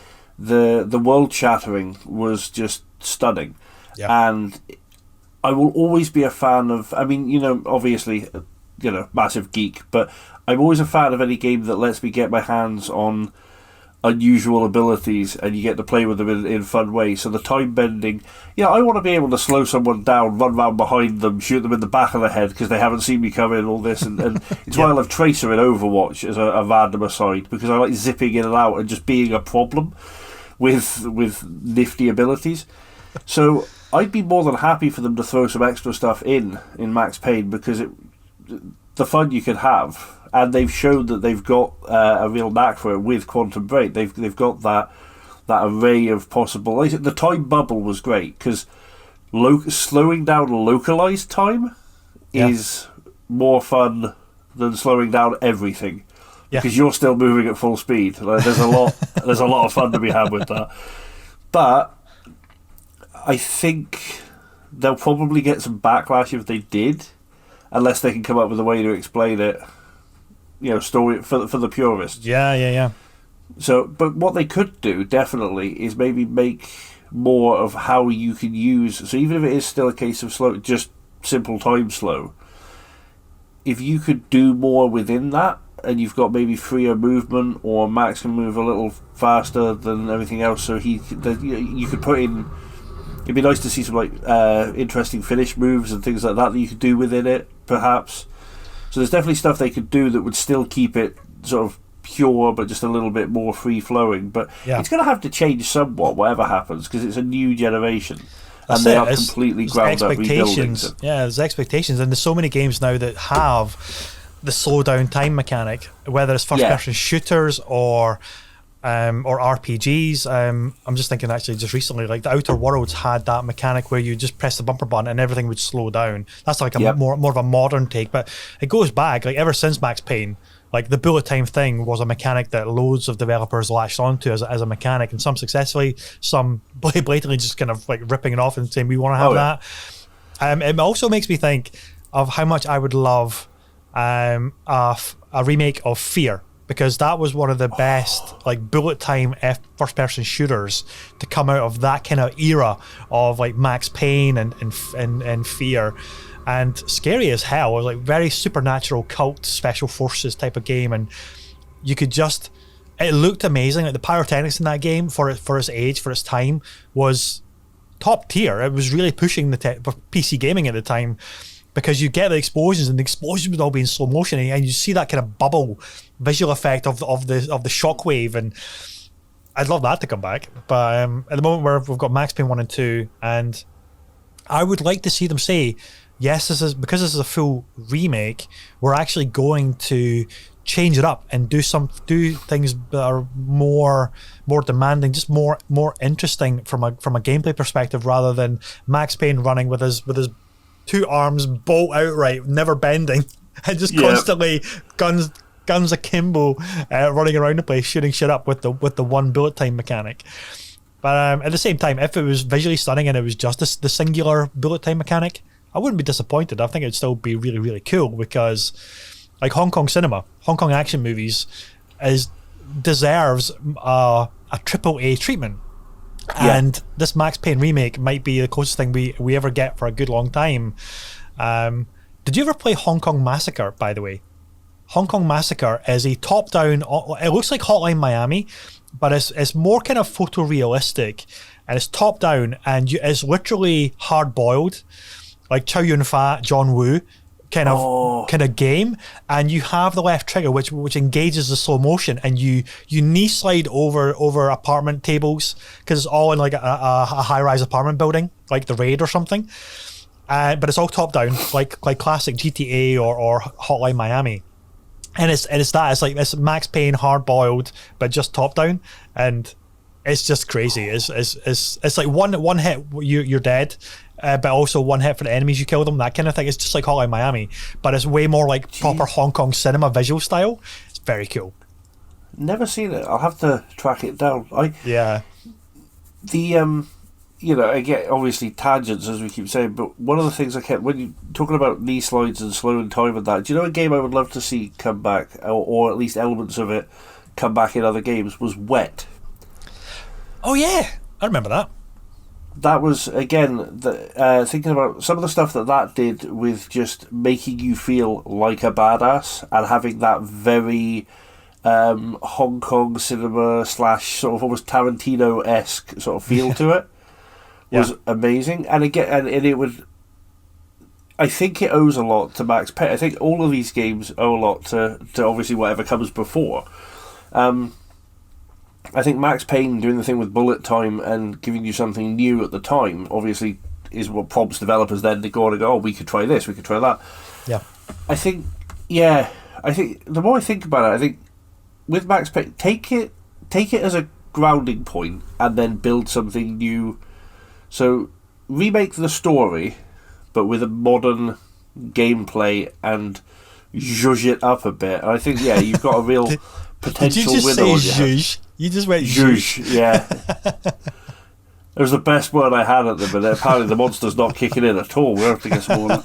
world shattering was just stunning. Yeah. And I will always be a fan of. I mean, obviously, massive geek, but I'm always a fan of any game that lets me get my hands on unusual abilities and you get to play with them in fun ways. So the time bending, I want to be able to slow someone down, run round behind them, shoot them in the back of the head because they haven't seen me come in, all this, and it's why I love Tracer in Overwatch as a random aside, because I like zipping in and out and just being a problem with nifty abilities. So I'd be more than happy for them to throw some extra stuff in Max Payne because the fun you could have. And they've shown that they've got a real knack for it with Quantum Break. They've got that array of possible. The time bubble was great because slowing down localized time is more fun than slowing down everything because you're still moving at full speed. There's a lot of fun to be had with that. But I think they'll probably get some backlash if they did, unless they can come up with a way to explain it. Story for the purists. Yeah. So, but what they could do definitely is maybe make more of how you can use. So even if it is still a case of slow, just simple time slow, if you could do more within that, and you've got maybe freer movement, or Max can move a little faster than everything else, so you could put in. It'd be nice to see some interesting finish moves and things like that you could do within it, perhaps. So there's definitely stuff they could do that would still keep it sort of pure, but just a little bit more free-flowing. But it's going to have to change somewhat, whatever happens, because it's a new generation. And they are completely ground up rebuilding. Yeah, there's expectations. And there's so many games now that have the slow-down time mechanic, whether it's first-person shooters or RPGs. I'm just thinking actually just recently, like the Outer Worlds had that mechanic where you just press the bumper button and everything would slow down. That's like a more of a modern take, but it goes back like ever since Max Payne. Like the bullet time thing was a mechanic that loads of developers latched onto as a mechanic, and some successfully, some blatantly just kind of like ripping it off and saying we want to have that. It also makes me think of how much I would love a remake of Fear. Because that was one of the best like bullet time first person shooters to come out of that kind of era of like Max Payne and Fear. and scary as hell. It was like very supernatural cult special forces type of game, and you could just, it looked amazing. Like the pyrotechnics in that game for its age, for its time, was top tier. It was really pushing the for PC gaming at the time, because you get the explosions, and the explosions would all be in slow motion, and you see that kind of bubble visual effect of the shockwave, and I'd love that to come back. But at the moment we've got Max Payne 1 and 2, and I would like to see them say, yes, this is a full remake, we're actually going to change it up and do things that are more demanding, just more interesting from a gameplay perspective, rather than Max Payne running with his two arms bolt outright, never bending, and just constantly guns akimbo, running around the place shooting shit up with the one bullet time mechanic. But at the same time, if it was visually stunning and it was just the singular bullet time mechanic, I wouldn't be disappointed. I think it'd still be really, really cool, because like Hong Kong cinema, Hong Kong action movies deserves a AAA treatment. Yeah. And this Max Payne remake might be the closest thing we ever get for a good long time. Did you ever play Hong Kong Massacre, by the way? Hong Kong Massacre is a top-down, it looks like Hotline Miami, but it's more kind of photorealistic, and it's top-down, and it's literally hard-boiled, like Chow Yun-fat, John Woo kind of game, and you have the left trigger which engages the slow motion, and you knee slide over apartment tables, because it's all in like a high-rise apartment building, like The Raid or something, but it's all top-down, like classic GTA or Hotline Miami. And it's Max Payne hard boiled, but just top down, and it's just crazy. It's like one hit you're dead, but also one hit for the enemies, you kill them, that kind of thing. It's just like Hotline Miami, but it's way more like proper Hong Kong cinema visual style. It's very cool. Never seen it. I'll have to track it down. Again, obviously tangents, as we keep saying, but one of the things I kept, when you talking about knee slides and slowing time and that, do you know a game I would love to see come back, or at least elements of it come back in other games, was Wet. Oh yeah, I remember that. That was, again, thinking about some of the stuff that did with just making you feel like a badass, and having that very Hong Kong cinema / sort of almost Tarantino-esque sort of feel to it. Was amazing, and again, and it would. I think it owes a lot to Max Payne. I think all of these games owe a lot to obviously whatever comes before. I think Max Payne doing the thing with bullet time and giving you something new at the time, obviously, is what prompts developers then to go on and go, oh, we could try this, we could try that. Yeah. I think the more I think about it, I think with Max Payne, take it as a grounding point and then build something new. So, remake the story, but with a modern gameplay and zhuzh it up a bit. And I think, you've got a real potential winner. Did you just say zhuzh? You just went zhuzh, yeah. It was the best word I had at the minute. Apparently the monster's not kicking in at all. We'll have to get some more.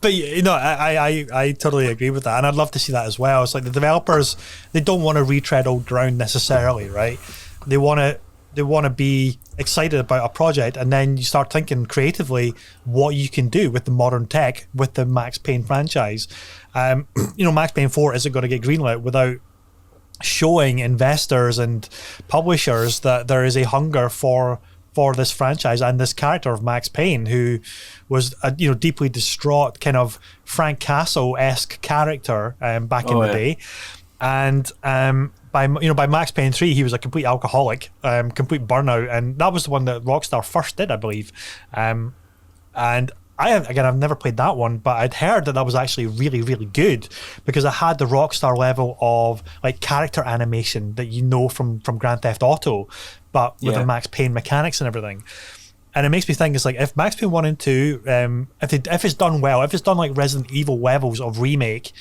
But, I totally agree with that. And I'd love to see that as well. It's like the developers, they don't want to retread old ground necessarily, right? They want to be excited about a project, and then you start thinking creatively what you can do with the modern tech with the Max Payne franchise. Max Payne 4 isn't going to get greenlit without showing investors and publishers that there is a hunger for this franchise and this character of Max Payne, who was a deeply distraught kind of Frank Castle-esque character back in the day, and by Max Payne 3, he was a complete alcoholic, complete burnout, and that was the one that Rockstar first did, I believe. And I've never played that one, but I'd heard that was actually really, really good, because it had the Rockstar level of like character animation that you know from Grand Theft Auto, but with the Max Payne mechanics and everything. And it makes me think, it's like, if Max Payne 1 and 2, if it's done well, if it's done like Resident Evil levels of remake,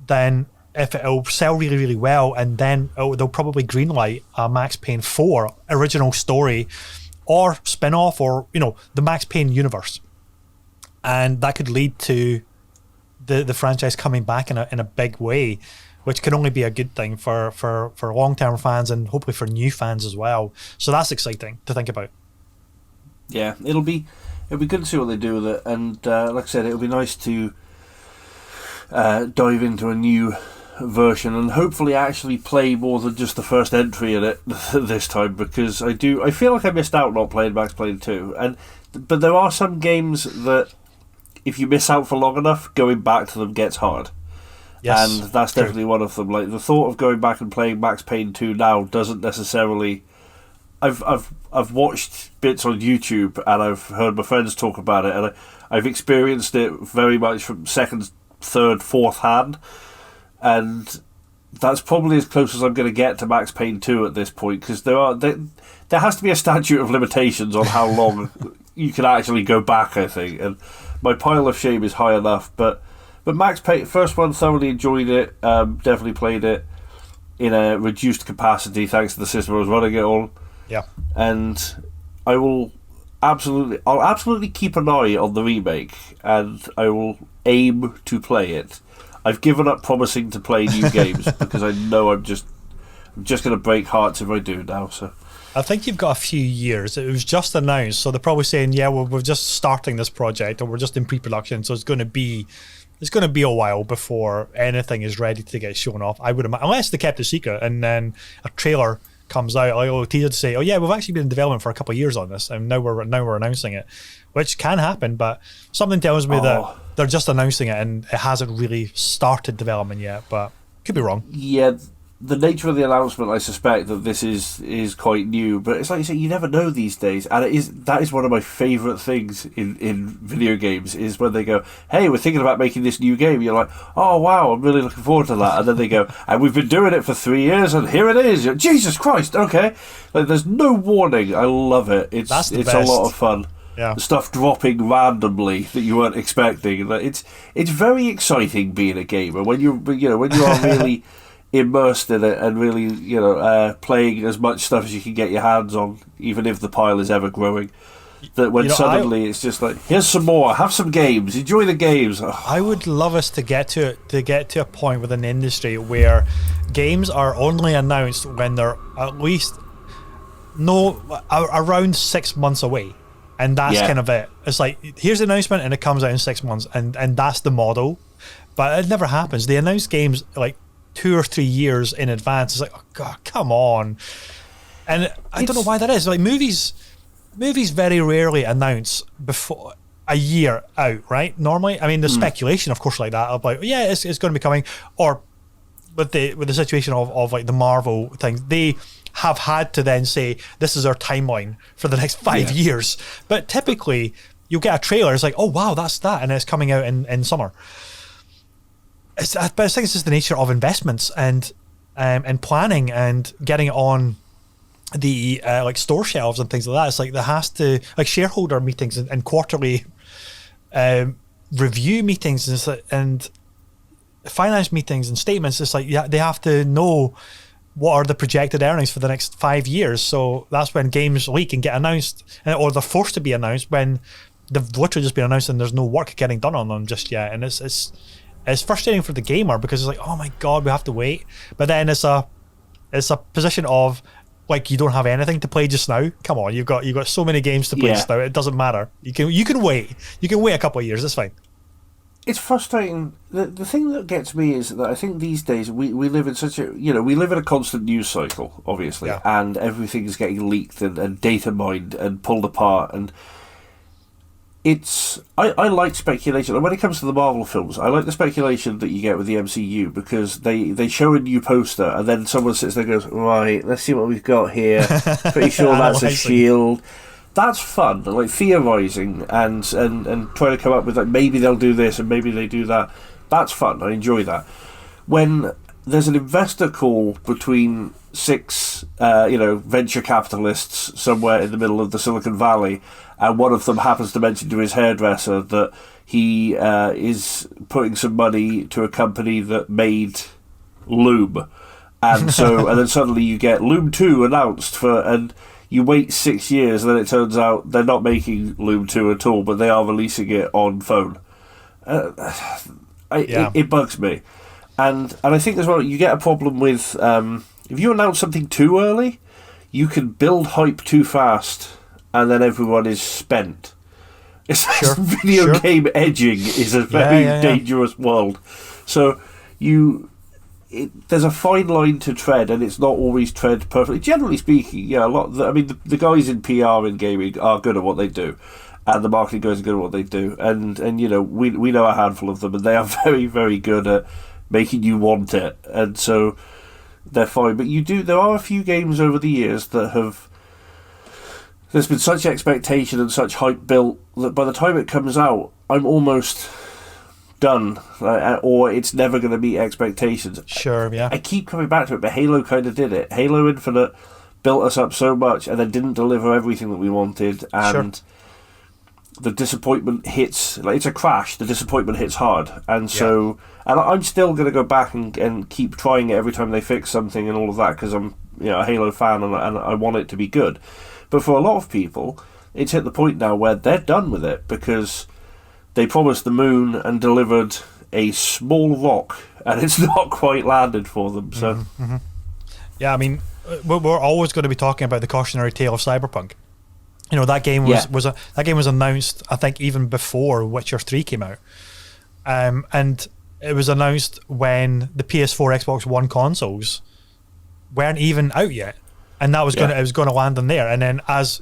then if it'll sell really, really well, and then they'll probably greenlight a Max Payne 4 original story or spin-off, or the Max Payne universe, and that could lead to the franchise coming back in a big way, which can only be a good thing for long-term fans and hopefully for new fans as well. So that's exciting to think about. Yeah, it'll be it'll be good to see what they do with it. And like I said, it'll be nice to dive into a new version and hopefully actually play more than just the first entry in it this time, because I feel like I missed out not playing Max Payne 2, but there are some games that if you miss out for long enough, going back to them gets hard. Yes, and that's definitely one of them. Like, the thought of going back and playing Max Payne 2 now doesn't necessarily... I've watched bits on YouTube and I've heard my friends talk about it, and I've experienced it very much from second, third, fourth hand, and that's probably as close as I'm going to get to Max Payne 2 at this point, because there has to be a statute of limitations on how long you can actually go back, I think, and my pile of shame is high enough. But Max Payne, first one, thoroughly enjoyed it, definitely played it in a reduced capacity thanks to the system I was running it on. Yeah. And I'll absolutely keep an eye on the remake, and I will aim to play it. I've given up promising to play new games because I know I'm just going to break hearts if I do now. So I think you've got a few years. It was just announced, so they're probably saying, yeah, well, we're just starting this project, or we're just in pre-production, so it's going to be a while before anything is ready to get shown off, I would imagine, unless they kept it secret and then a trailer comes out, like a teaser to say, oh yeah, we've actually been in development for a couple of years on this, and now we're announcing it, which can happen. But something tells me that they're just announcing it and it hasn't really started development yet. But could be wrong. Yeah, the nature of the announcement, I suspect that this is quite new, but it's like you say, you never know these days, and that is one of my favourite things in video games, is when they go, hey, we're thinking about making this new game. You're like, oh wow, I'm really looking forward to that. And then they go, and we've been doing it for 3 years, and here it is. You're, Jesus Christ, okay. Like, there's no warning. I love it. It's a lot of fun. Yeah. Stuff dropping randomly that you weren't expecting. It's very exciting being a gamer when you are really immersed in it and really, playing as much stuff as you can get your hands on, even if the pile is ever growing. That when suddenly it's just like, here's some more, have some games, enjoy the games. I would love us to get to a point within the industry where games are only announced when they're at least around 6 months away. And that's kind of it. It's like, here's the announcement and it comes out in 6 months, and that's the model. But it never happens. They announce games like 2 or 3 years in advance. It's like, oh god, come on. And I don't know why that is. Like, movies very rarely announce before a year out, right? Normally, I mean, there's speculation, of course, like that, of like, yeah, it's going to be coming. Or with the situation of like the Marvel thing, they have had to then say, this is our timeline for the next 5 years. But typically, you'll get a trailer, it's like, oh wow, that's that, and it's coming out in summer. But I think it's just the nature of investments and planning and getting it on the like store shelves and things like that. It's like there has to, like, shareholder meetings and quarterly review meetings and finance meetings and statements. It's like, yeah, they have to know what are the projected earnings for the next 5 years. So that's when games leak and get announced, or they're forced to be announced when they've literally just been announced and there's no work getting done on them just yet. And it's frustrating for the gamer, because it's like, oh my god, we have to wait. But then it's a position of, like, you don't have anything to play just now. Come on, you've got so many games to play just now. It doesn't matter. You can wait. You can wait a couple of years. It's fine. It's frustrating. The thing that gets me is that I think these days we live in such a, we live in a constant news cycle, obviously, and everything is getting leaked and data mined and pulled apart, and I like speculation. And when it comes to the Marvel films, I like the speculation that you get with the MCU, because they show a new poster and then someone sits there and goes, right, let's see what we've got here. Pretty sure that's a shield. That's fun, like theorising and trying to come up with, like, maybe they'll do this and maybe they do that. That's fun. I enjoy that. When there's an investor call between 6 venture capitalists somewhere in the middle of the Silicon Valley, and one of them happens to mention to his hairdresser that he is putting some money to a company that made Loom, and then suddenly you get Loom 2 announced and you wait 6 years, and then it turns out they're not making Loom 2 at all, but they are releasing it on phone. It bugs me. And I think as well, you get a problem with, if you announce something too early, you can build hype too fast, and then everyone is spent. It's video game edging is a very dangerous world. So there's a fine line to tread, and it's not always tread perfectly. Generally speaking, a lot. The guys in PR in gaming are good at what they do, and the marketing guys are good at what they do. And we know a handful of them, and they are very, very good at making you want it. And so they're fine. But there are a few games over the years that have. There's been such expectation and such hype built that by the time it comes out, I'm almost done, or it's never going to meet expectations. Sure, yeah. I keep coming back to it, but Halo kind of did it. Halo Infinite built us up so much and then didn't deliver everything that we wanted, and the disappointment hits, like it's a crash, the disappointment hits hard. And so, and I'm still going to go back and keep trying it every time they fix something and all of that, because I'm a Halo fan and I want it to be good. But for a lot of people, it's hit the point now where they're done with it because they promised the moon and delivered a small rock, and it's not quite landed for them. So, yeah, I mean, we're always going to be talking about the cautionary tale of Cyberpunk. That game was announced, I think, even before Witcher 3 came out, and it was announced when the PS4, Xbox One consoles weren't even out yet. And that was it was going to land in there, and then as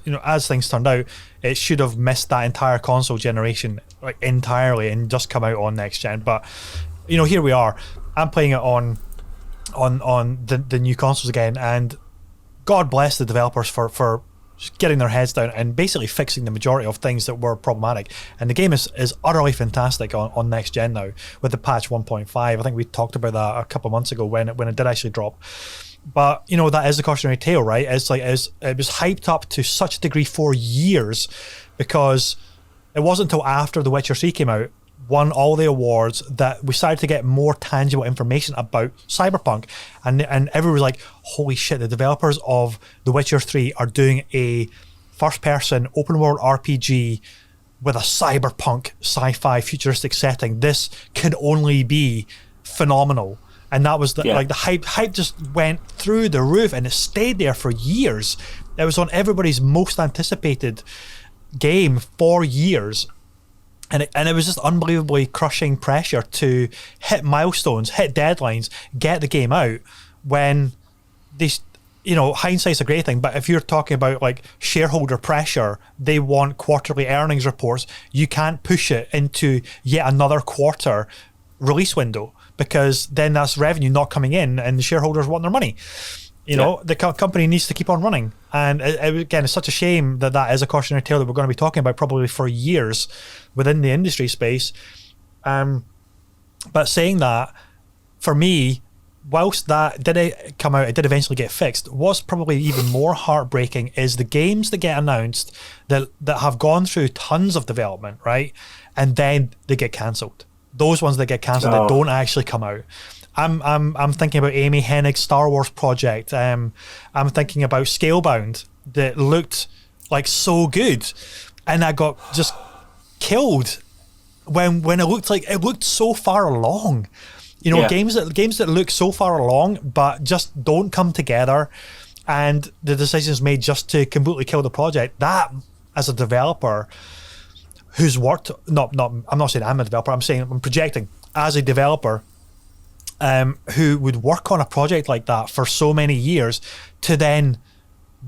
things turned out, it should have missed that entire console generation entirely and just come out on next gen. But here we are. I'm playing it on the new consoles again, and God bless the developers for getting their heads down and basically fixing the majority of things that were problematic. And the game is utterly fantastic on next gen now with the patch 1.5. I think we talked about that a couple of months ago when it did actually drop. But that is the cautionary tale, right? It was hyped up to such a degree for years, because it wasn't until after The Witcher 3 came out, won all the awards, that we started to get more tangible information about Cyberpunk, and everyone was like, holy shit, the developers of The Witcher 3 are doing a first-person open-world RPG with a cyberpunk sci-fi futuristic setting. This could only be phenomenal. And that was the hype just went through the roof, and it stayed there for years. It was on everybody's most anticipated game for years. And it was just unbelievably crushing pressure to hit milestones, hit deadlines, get the game out when these, hindsight's a great thing, but if you're talking about shareholder pressure, they want quarterly earnings reports. You can't push it into yet another quarter release window, because then that's revenue not coming in and the shareholders want their money. The company needs to keep on running. And again, it's such a shame that is a cautionary tale that we're going to be talking about probably for years within the industry space. But saying that, for me, whilst that did come out, it did eventually get fixed, what's probably even more heartbreaking is the games that get announced that have gone through tons of development, right? And then they get cancelled. Those ones that get cancelled that don't actually come out. I'm thinking about Amy Hennig's Star Wars project. I'm thinking about Scalebound that looked so good, and that got just killed when it looked so far along. Games that look so far along but just don't come together, and the decisions made just to completely kill the project. That, as a developer who's worked, I'm not saying I'm a developer, I'm projecting as a developer who would work on a project like that for so many years, to then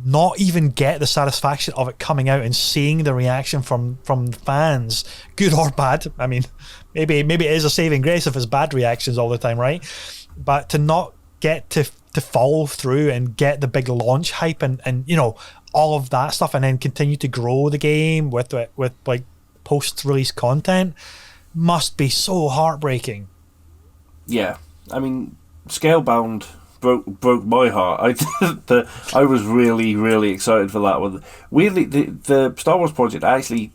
not even get the satisfaction of it coming out and seeing the reaction from fans, good or bad. I mean, maybe it is a saving grace if it's bad reactions all the time, right? But to not get to follow through and get the big launch hype and all of that stuff, and then continue to grow the game with post-release content, must be so heartbreaking. Yeah, I mean, Scalebound broke my heart. I was really, really excited for that one. Weirdly, the Star Wars project actually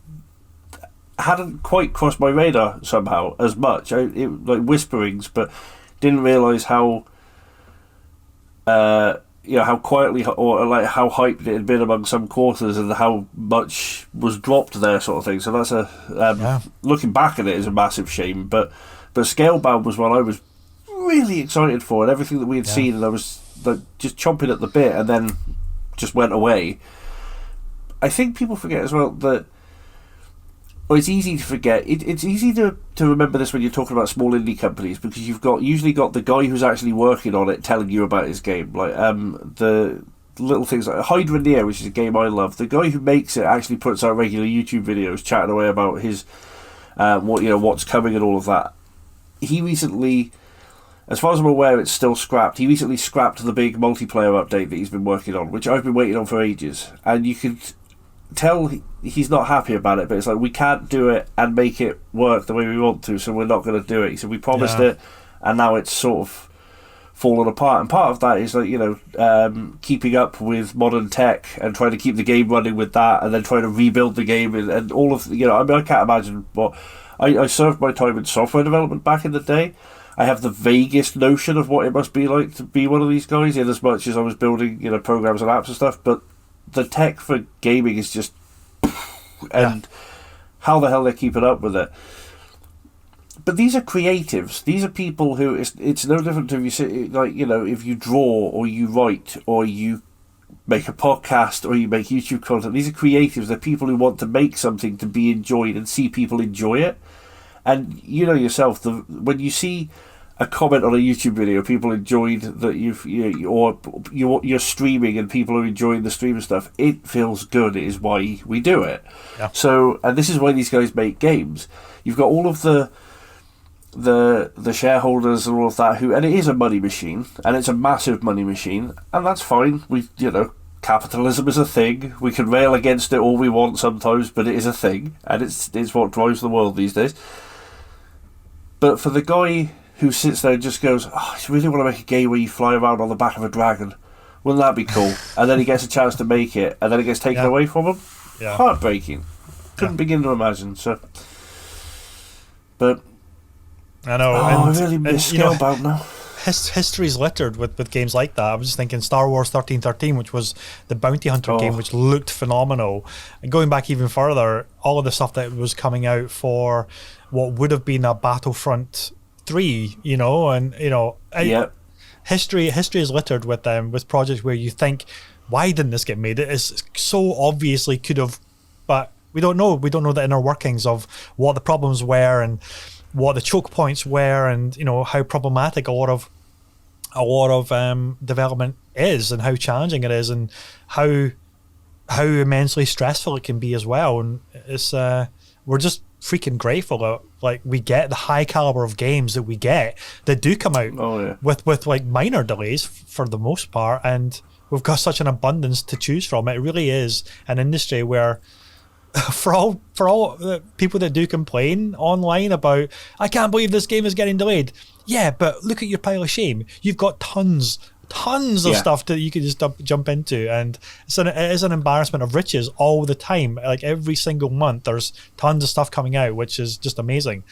hadn't quite crossed my radar somehow as much. Whisperings, but didn't realise how how quietly or how hyped it had been among some quarters, and how much was dropped there, sort of thing. So that's looking back at it is a massive shame. But Scalebound was one I was really excited for, and everything that we had seen, and I was just chomping at the bit, and then just went away. I think people forget as well that Well, it's easy to forget. It's easy to remember this when you're talking about small indie companies, because you've usually got the guy who's actually working on it telling you about his game. Like the little things like Hydra Near, which is a game I love. The guy who makes it actually puts out regular YouTube videos chatting away about his what's coming and all of that. He recently, as far as I'm aware, it's still scrapped. He recently scrapped the big multiplayer update that he's been working on, which I've been waiting on for ages, and you could tell he's not happy about it, but it's like, we can't do it and make it work the way we want to, so we're not going to do it. So we promised it, and now it's sort of fallen apart. And part of that is like, keeping up with modern tech and trying to keep the game running with that, and then trying to rebuild the game and all of I can't imagine what I served my time in software development back in the day. I have the vaguest notion of what it must be like to be one of these guys, in as much as I was building programs and apps and stuff, but the tech for gaming is just, and how the hell they're keeping up with it. But these are creatives. These are people who, it's no different to if you sit, if you draw or you write or you make a podcast or you make YouTube content. These are creatives. They're people who want to make something to be enjoyed and see people enjoy it. And you know yourself, when you see a comment on a YouTube video, people enjoyed that you're streaming and people are enjoying the stream and stuff, it feels good. It is why we do it. Yeah. So, and this is why these guys make games. You've got all of the shareholders and all of that and it is a money machine, and it's a massive money machine, and that's fine. Capitalism is a thing. We can rail against it all we want sometimes, but it is a thing, and it's what drives the world these days. But for the guy who sits there and just goes, I really want to make a game where you fly around on the back of a dragon, wouldn't that be cool? And then he gets a chance to make it, and then it gets taken away from him. Yeah. Heartbreaking. Couldn't begin to imagine. So, but I know. I really miss Scalebound now. History's littered with games like that. I was just thinking Star Wars 1313, which was the bounty hunter game, which looked phenomenal. And going back even further, all of the stuff that was coming out for what would have been a Battlefront 3, history is littered with projects where you think, why didn't this get made? It is so obviously could have, but we don't know. We don't know the inner workings of what the problems were and what the choke points were, and how problematic a lot of development is, and how challenging it is, and how immensely stressful it can be as well. And it's we're just freaking grateful that we get the high caliber of games that we get that do come out with like minor delays for the most part, and we've got such an abundance to choose from. It really is an industry where for all the people that do complain online about, I can't believe this game is getting delayed. Yeah, but look at your pile of shame. You've got tons of stuff that you can just jump into, and it is an embarrassment of riches all the time. Like every single month, there's tons of stuff coming out, which is just amazing.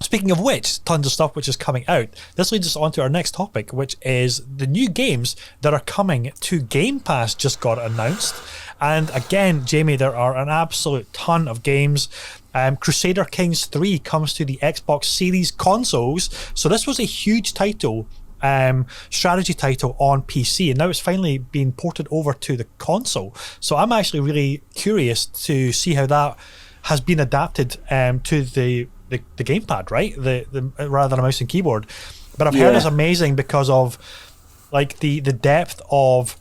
Speaking of which, tons of stuff which is coming out. This leads us on to our next topic, which is the new games that are coming to Game Pass just got announced. And again, Jamie, there are an absolute ton of games. Crusader Kings 3 comes to the Xbox Series consoles. So this was a huge title, strategy title on PC, and now it's finally being ported over to the console. So I'm actually really curious to see how that has been adapted to the gamepad, right? The rather than a mouse and keyboard. But I've heard it's amazing because of like the depth of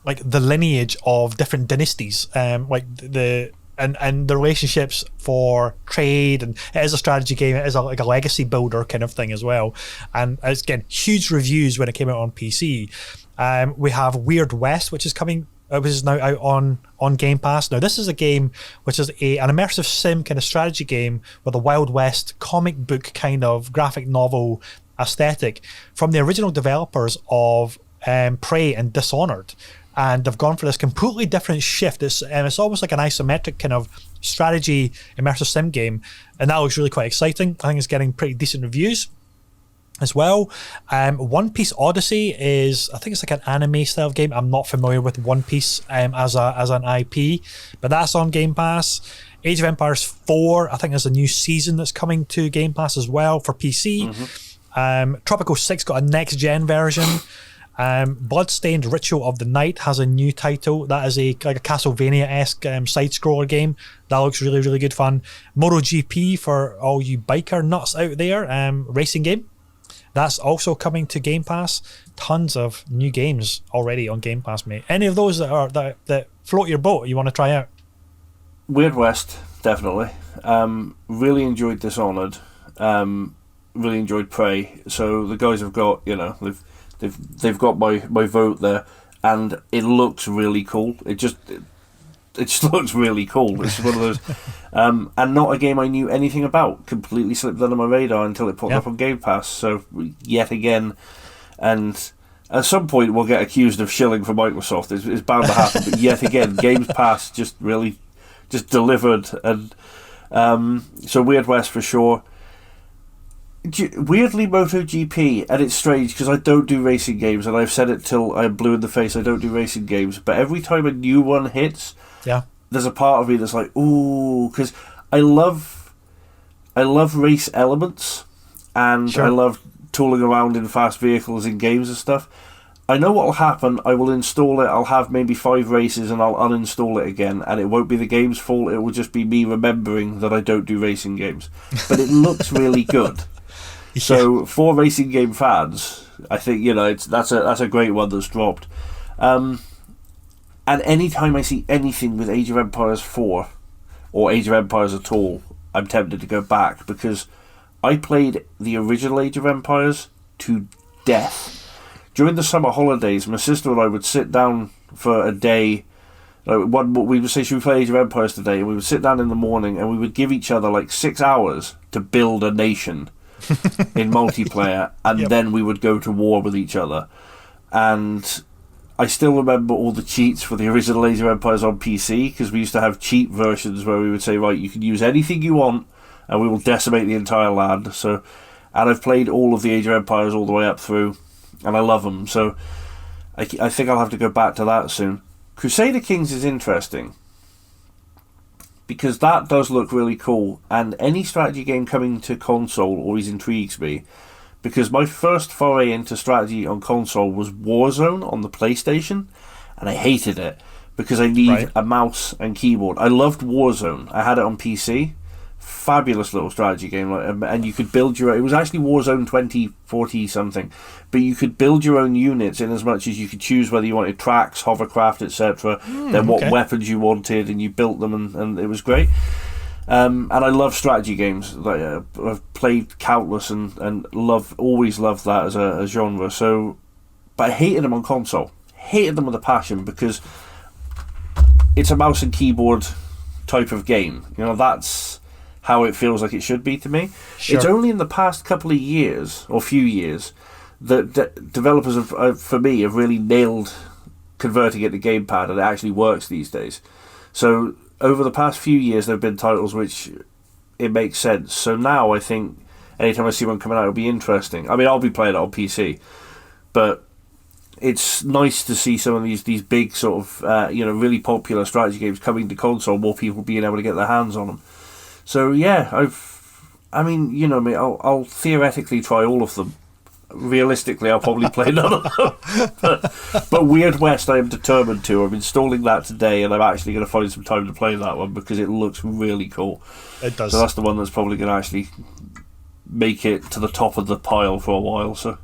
like the lineage of different dynasties, like the relationships for trade, and it is a strategy game. It is like a legacy builder kind of thing as well. And it's again huge reviews when it came out on PC. We have Weird West, which is coming. Which is now out on Game Pass. Now, this is a game which is an immersive sim kind of strategy game with a Wild West comic book kind of graphic novel aesthetic from the original developers of Prey and Dishonored. And they've gone for this completely different shift. It's almost like an isometric kind of strategy immersive sim game. And that looks really quite exciting. I think it's getting pretty decent reviews as well. One Piece Odyssey is, I think it's like an anime style game. I'm not familiar with One Piece as an IP, but that's on Game Pass. Age of Empires 4, I think there's a new season that's coming to Game Pass as well for PC. Tropical 6 got a next gen version. Bloodstained Ritual of the Night has a new title. That is a Castlevania-esque side-scroller game. That looks really, really good fun. MotoGP for all you biker nuts out there, racing game. That's also coming to Game Pass. Tons of new games already on Game Pass, mate. Any of those that float your boat you want to try out? Weird West, definitely. Really enjoyed Dishonored. Really enjoyed Prey. So the guys have got, they've got my vote there, and it looks really cool. It just looks really cool. It's one of those, and not a game I knew anything about. Completely slipped under my radar until it popped up on Game Pass. So yet again, and at some point we'll get accused of shilling for Microsoft. It's bound to happen. But yet again, Games Pass just delivered, and so Weird West for sure. Weirdly, MotoGP, and it's strange because I don't do racing games, and I've said it till I'm blue in the face. I don't do racing games, but every time a new one hits, there's a part of me that's like, ooh, because I love race elements, and I love tooling around in fast vehicles in games and stuff. I know what will happen. I will install it. I'll have maybe 5 races, and I'll uninstall it again, and it won't be the game's fault. It will just be me remembering that I don't do racing games. But it looks really good. So for racing game fans, I think that's a great one that's dropped. And anytime I see anything with Age of Empires 4 or Age of Empires at all, I'm tempted to go back, because I played the original Age of Empires to death. During the summer holidays, my sister and I would sit down for a day. We would say, should we play Age of Empires today? And we would sit down in the morning and we would give each other like 6 hours to build a nation in multiplayer, and then we would go to war with each other. And I still remember all the cheats for the original Age of Empires on PC, because we used to have cheat versions where we would say, right, you can use anything you want and we will decimate the entire land. And I've played all of the Age of Empires all the way up through, and I love them. So I think I'll have to go back to that soon. Crusader Kings is interesting, because that does look really cool, and any strategy game coming to console always intrigues me, because my first foray into strategy on console was Warzone on the PlayStation, and I hated it because I need a mouse and keyboard. I loved Warzone. I had it on PC. Fabulous little strategy game, and you could build your own. It was actually Warzone 2040 something, but you could build your own units in as much as you could choose whether you wanted tracks, hovercraft, etc. Then what weapons you wanted, and you built them, and it was great. And I love strategy games. I've played countless, and always loved that as a genre. So, but I hated them on console. Hated them with a passion, because it's a mouse and keyboard type of game. That's how it feels like it should be to me. It's only in the past couple of years, or few years, that developers for me have really nailed converting it to gamepad, and it actually works these days. So over the past few years, there have been titles which it makes sense. So now I think anytime I see one coming out, it'll be interesting. I mean, I'll be playing it on PC, but it's nice to see some of these big sort of really popular strategy games coming to console, more people being able to get their hands on them. So yeah, I'll theoretically try all of them. Realistically, I'll probably play none of them. But Weird West, I am determined to. I'm installing that today, and I'm actually going to find some time to play that one, because it looks really cool. It does. So that's the one that's probably going to actually make it to the top of the pile for a while. So.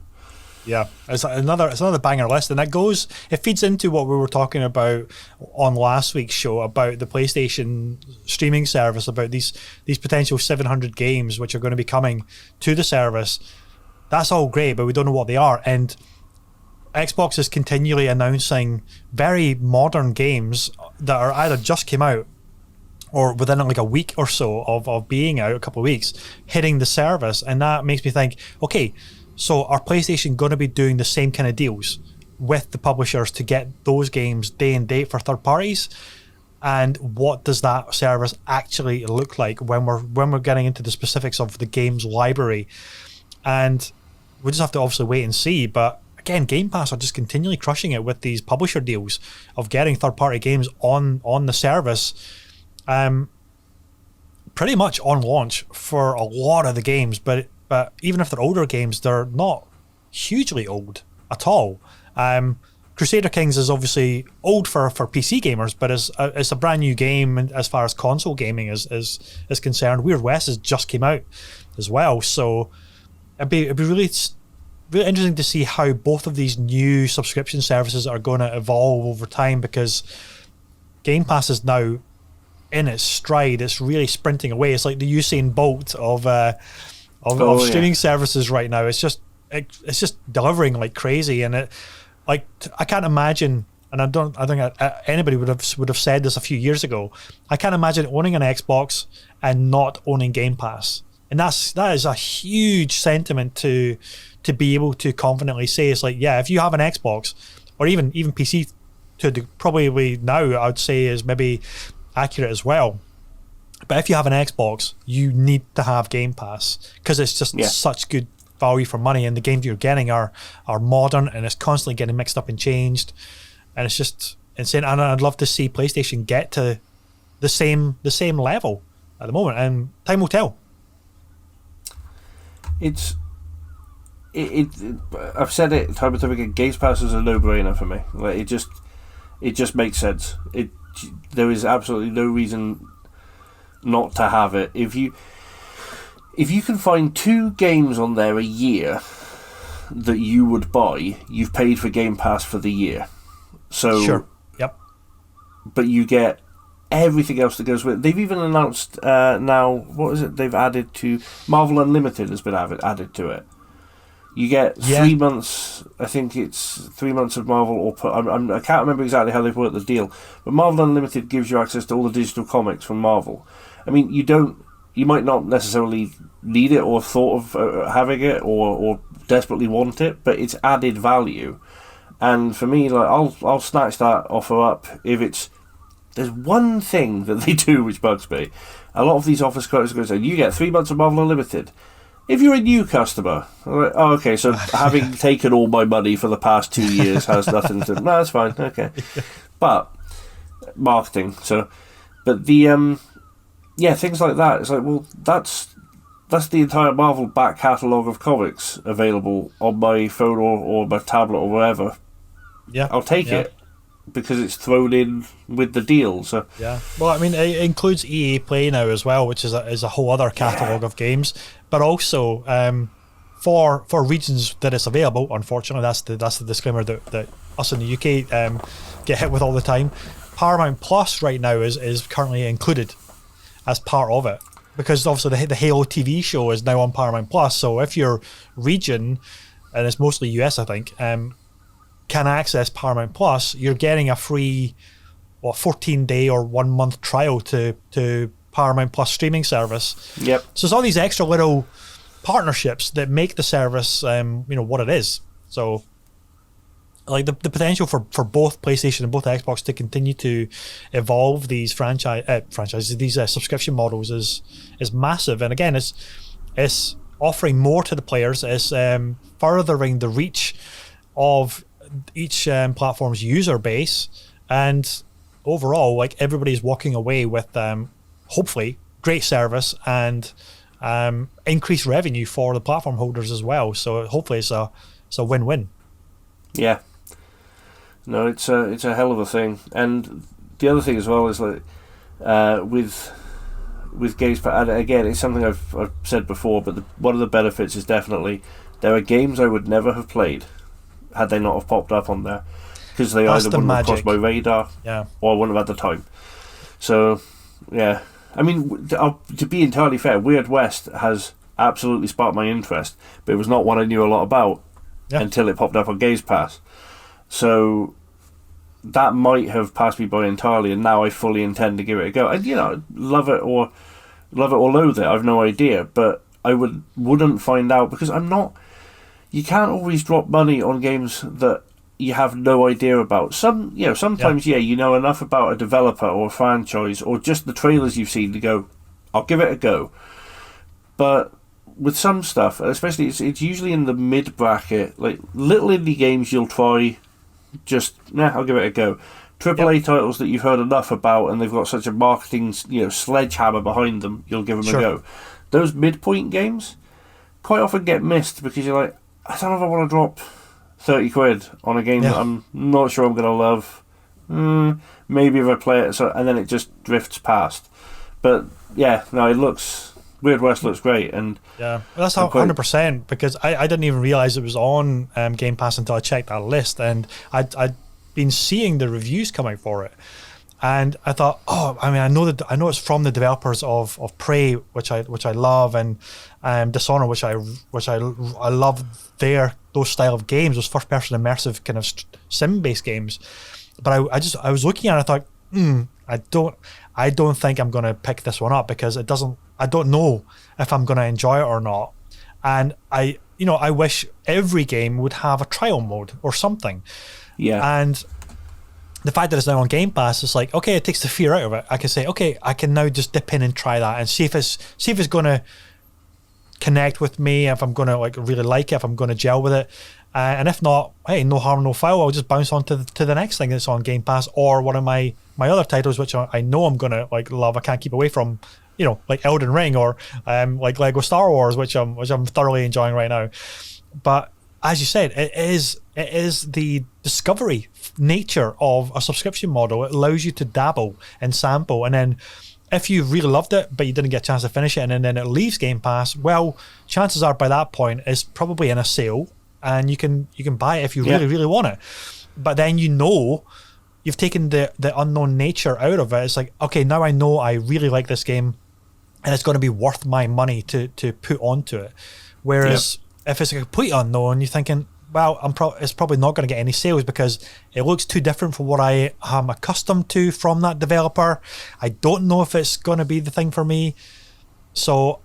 Yeah, it's another banger list, and it feeds into what we were talking about on last week's show about the PlayStation streaming service, about these potential 700 games which are going to be coming to the service. That's all great, but we don't know what they are, and Xbox is continually announcing very modern games that are either just came out or within like a week or so of being out, a couple of weeks, hitting the service, and that makes me think, okay, so are PlayStation going to be doing the same kind of deals with the publishers to get those games day and date for third parties? And what does that service actually look like when we're getting into the specifics of the game's library? And we just have to obviously wait and see. But again, Game Pass are just continually crushing it with these publisher deals of getting third party games on the service. Pretty much on launch for a lot of the games, but even if they're older games, they're not hugely old. at all. Crusader Kings is obviously old for PC gamers, but it's a brand new game as far as console gaming is concerned. Weird West has just came out as well, so it'd be really interesting to see how both of these new subscription services are going to evolve over time, because Game Pass is now in its stride. It's really sprinting away. It's like the Usain Bolt of streaming services right now. It's just delivering like crazy, and I can't imagine, and I think anybody would have said this a few years ago. I can't imagine owning an Xbox and not owning Game Pass, and that is a huge sentiment to be able to confidently say. It's like, yeah, if you have an Xbox or even PC, probably now I would say is maybe accurate as well. But if you have an Xbox, you need to have Game Pass, because it's just such good value for money, and the games you're getting are modern, and it's constantly getting mixed up and changed, and it's just insane. And I'd love to see PlayStation get to the same level at the moment, and time will tell. I've said it time and time again. Game Pass is a no-brainer for me. Like, it just makes sense. There is absolutely no reason not to have it. If you can find 2 games on there a year that you would buy, you've paid for Game Pass for the year. So sure, yep. But you get everything else that goes with it. They've even announced now, what is it they've added to Marvel Unlimited has been added to it. You get 3 months. I think it's 3 months of Marvel, or I can't remember exactly how they've worked the deal. But Marvel Unlimited gives you access to all the digital comics from Marvel. I mean, you might not necessarily need it or thought of having it or desperately want it, but it's added value. And for me, like, I'll snatch that offer up if there's one thing that they do which bugs me. A lot of these offers go say, you get 3 months of Marvel Unlimited. If you're a new customer, I'm like, oh, okay, so having taken all my money for the past 2 years has nothing to... No, that's fine, okay. But, marketing, so... But the, things like that, it's like, well, that's the entire Marvel back catalogue of comics available on my phone or my tablet or wherever. Yeah. I'll take it, because it's thrown in with the deal, so... Yeah. Well, I mean, it includes EA Play now as well, which is a whole other catalogue of games. But also, for regions that it's available, unfortunately, that's the disclaimer that us in the UK get hit with all the time. Paramount Plus right now is currently included as part of it, because obviously the Halo TV show is now on Paramount Plus. So if your region, and it's mostly US, I think, can access Paramount Plus, you're getting a free 14-day or 1 month trial to Paramount Plus streaming service. Yep. So it's all these extra little partnerships that make the service what it is. So like the potential for both PlayStation and both Xbox to continue to evolve these franchises, these subscription models is massive. And again, it's offering more to the players. It's furthering the reach of each platform's user base, and overall, like, everybody's walking away with hopefully great service and increased revenue for the platform holders as well. So hopefully it's a win-win. Yeah. No, it's a hell of a thing. And the other thing as well is, like, with games, and again, it's something I've said before, but one of the benefits is definitely there are games I would never have played had they not have popped up on there, because they either wouldn't have crossed my radar, or I wouldn't have had the time. So, yeah. I mean, to be entirely fair, Weird West has absolutely sparked my interest, but it was not one I knew a lot about until it popped up on Games Pass. So that might have passed me by entirely, and now I fully intend to give it a go. And, love it or loathe it, I've no idea, but I wouldn't find out, because I'm not... You can't always drop money on games that you have no idea about. Sometimes you know enough about a developer or a franchise or just the trailers you've seen to go, I'll give it a go. But with some stuff, especially it's usually in the mid bracket, like little indie games you'll try, I'll give it a go. AAA titles that you've heard enough about and they've got such a marketing sledgehammer behind them, you'll give them a go. Those midpoint games quite often get missed because you're like, I don't know if I want to drop £30 on a game that I'm not sure I'm going to love. Maybe if I play it, and then it just drifts past. But yeah, no, it looks... Weird West looks great, and that's 100%, because I didn't even realize it was on Game Pass until I checked that list, and I'd been seeing the reviews coming for it, and I thought, I know it's from the developers of Prey, which I love, and Dishonored, which I love those style of games, those first person immersive kind of sim based games, but I was looking at it, I thought, I don't think I'm going to pick this one up, because I don't know if I'm going to enjoy it or not. And I wish every game would have a trial mode or something. Yeah. And the fact that it's now on Game Pass, it's like, okay, it takes the fear out of it. I can say, okay, I can now just dip in and try that and see if it's going to connect with me, if I'm going to like really like it, if I'm going to gel with it. And if not, hey, no harm, no foul. I'll just bounce on to the next thing that's on Game Pass, or one of my other titles, which I know I'm going to like love. I can't keep away from, like Elden Ring, or like Lego Star Wars, which I'm thoroughly enjoying right now. But as you said, it is the discovery nature of a subscription model. It allows you to dabble and sample, and then if you really loved it but you didn't get a chance to finish it, and then it leaves Game Pass, well, chances are by that point it's probably in a sale, and you can buy it if you really, really want it. But then you've taken the unknown nature out of it. It's like, okay, now I know I really like this game, and it's going to be worth my money to put onto it. Whereas if it's a complete unknown, you're thinking, well, it's probably not going to get any sales because it looks too different from what I am accustomed to from that developer. I don't know if it's going to be the thing for me. So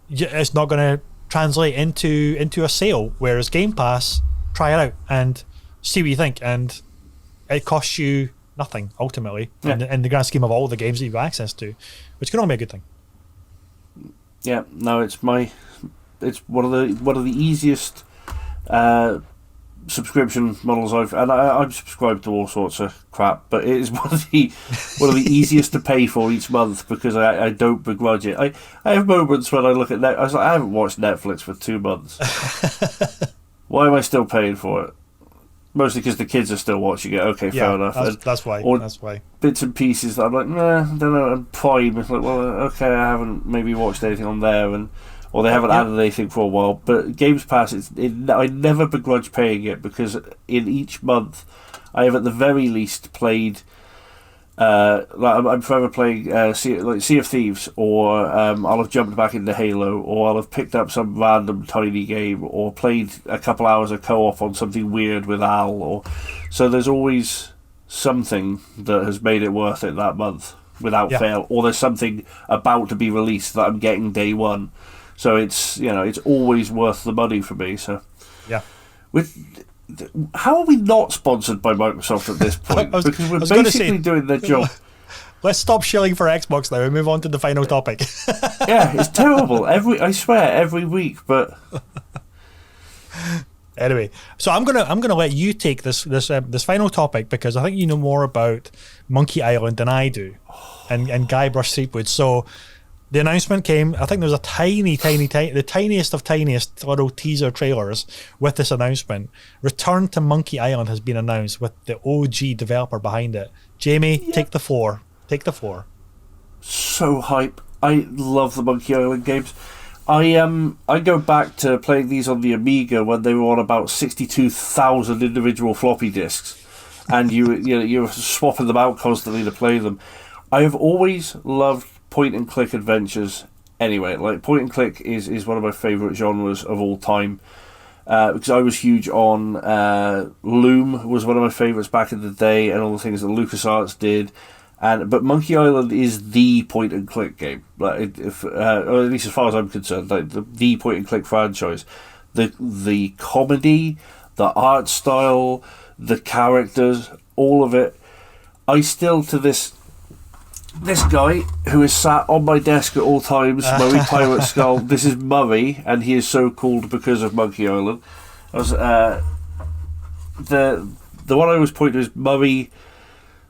it's not going to translate into a sale. Whereas Game Pass, try it out and see what you think. And it costs you nothing, ultimately, in the grand scheme of all the games that you've got access to, which can only be a good thing. Yeah, no, it's one of the easiest subscription models I'm subscribed to all sorts of crap, but it is one of the easiest to pay for each month, because I don't begrudge it. I have moments when I look at I was like, I haven't watched Netflix for 2 months. Why am I still paying for it? Mostly because the kids are still watching it. Okay, fair enough. That's why. Or that's why. Bits and pieces that I'm like, nah, I don't know. And Prime, it's like, well, okay, I haven't maybe watched anything on there, or they haven't added anything for a while. But Games Pass, I never begrudge paying it, because in each month I have at the very least played. I'm forever playing Sea of Thieves, or I'll have jumped back into Halo, or I'll have picked up some random tiny game, or played a couple hours of co-op on something weird with Al. So there's always something that has made it worth it that month without fail, or there's something about to be released that I'm getting day one. So it's always worth the money for me. So how are we not sponsored by Microsoft at this point? Because we're basically doing their job. Let's stop shilling for Xbox now and move on to the final topic. Yeah, it's terrible. I swear, every week, but anyway, so I'm gonna let you take this final topic, because I think you know more about Monkey Island than I do, and Guybrush Threepwood. So the announcement came. I think there was a tiny, the tiniest of tiniest little teaser trailers with this announcement. Return to Monkey Island has been announced with the OG developer behind it. Jamie, take the floor. Take the floor. So hype! I love the Monkey Island games. I go back to playing these on the Amiga when they were on about 62,000 individual floppy disks, and you were swapping them out constantly to play them. I have always loved point and click adventures anyway. Like, point and click is one of my favourite genres of all time, because I was huge on Loom was one of my favourites back in the day, and all the things that LucasArts did. But Monkey Island is the point and click game, like or at least as far as I'm concerned, like the point and click franchise. The comedy, the art style, the characters, all of it. I still, to this guy who is sat on my desk at all times, Murray Pirate Skull. This is Murray, and he is so called because of Monkey Island. The one I was pointing to is Murray,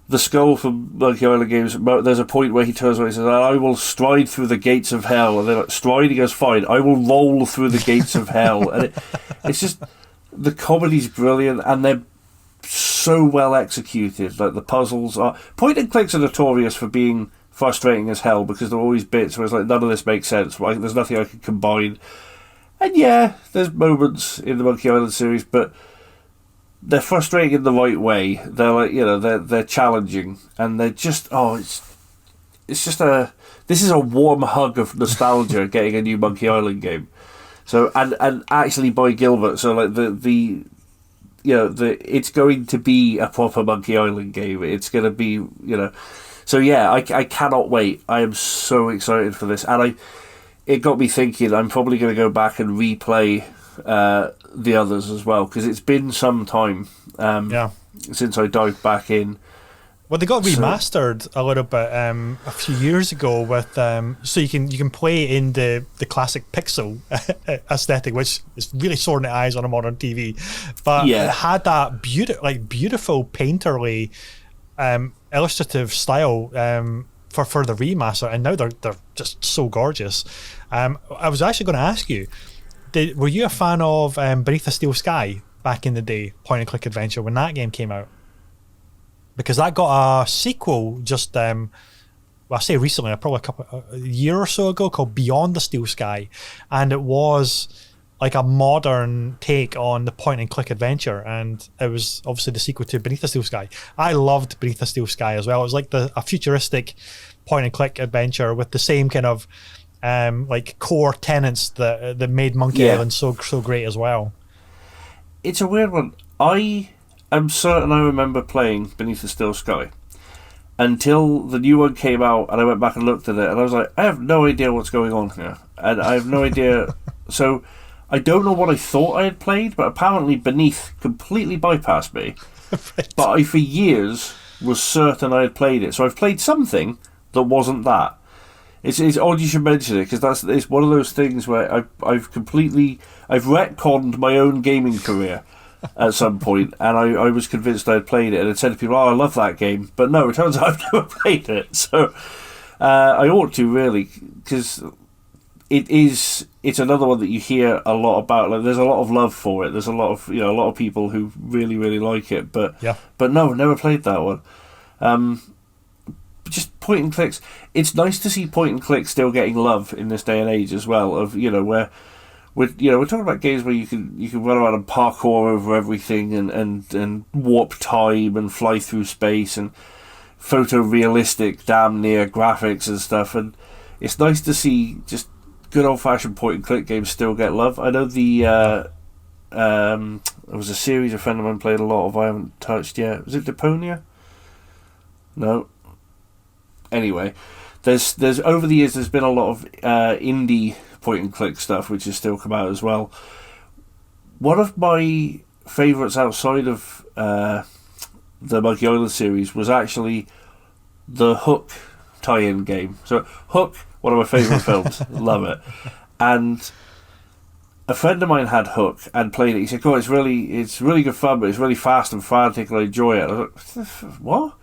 the skull from Monkey Island games. There's a point where he turns around and says, "I will stride through the gates of hell." And they're like, stride, he goes, "Fine, I will roll through the gates of hell." And it's just the comedy's brilliant, and they're so well executed. Like, the puzzles are... Point and clicks are notorious for being frustrating as hell, because there are always bits where it's like, none of this makes sense. Like, there's nothing I can combine. And yeah, there's moments in the Monkey Island series, but they're frustrating in the right way. They're like, they're challenging, and they're just... it's just this is a warm hug of nostalgia getting a new Monkey Island game. So and actually by Gilbert, so like the it's going to be a proper Monkey Island game. It's going to be, so yeah, I cannot wait. I am so excited for this, and it got me thinking. I'm probably going to go back and replay the others as well, because it's been some time since I dived back in. Well, they got remastered a little bit a few years ago with so you can play in the classic pixel aesthetic, which is really sore in the eyes on a modern TV, but it had that beautiful painterly illustrative style for the remaster, and now they're just so gorgeous. I was actually going to ask you, were you a fan of Beneath the Steel Sky back in the day, point and click adventure, when that game came out? Because that got a sequel just, I say recently, probably a year or so ago, called Beyond the Steel Sky. And it was like a modern take on the point and click adventure. And it was obviously the sequel to Beneath the Steel Sky. I loved Beneath the Steel Sky as well. It was like a futuristic point and click adventure with the same kind of like core tenets that made Monkey Island so great as well. It's a weird one. I'm certain I remember playing Beneath the Steel Sky until the new one came out, and I went back and looked at it, and I was like, I have no idea what's going on here, and I have no idea. So I don't know what I thought I had played, but apparently Beneath completely bypassed me. Right. But I, for years, was certain I had played it. So I've played something that wasn't that. It's odd you should mention it, because it's one of those things where I've retconned my own gaming career at some point, and I was convinced I'd played it, and I'd said to people, I love that game, but no, it turns out I've never played it. So I ought to, really, because it's another one that you hear a lot about. Like, there's a lot of love for it. There's a lot of people who really, really like it, but no, never played that one. Just point and clicks. It's nice to see point and clicks still getting love in this day and age as well, of where we're talking about games where you can run around and parkour over everything, and warp time and fly through space, and photorealistic damn near graphics and stuff, and it's nice to see just good old fashioned point and click games still get love. I know there was a series a friend of mine played a lot of, I haven't touched yet. Was it Deponia? No. Anyway, there's over the years there's been a lot of indie point and click stuff which has still come out as well. One of my favourites outside of the Monkey Island series was actually the Hook tie-in game. So Hook, one of my favourite films, love it. And a friend of mine had Hook and played it. He said, it's really good fun, but it's really fast and frantic, and I enjoy it. I was like, what?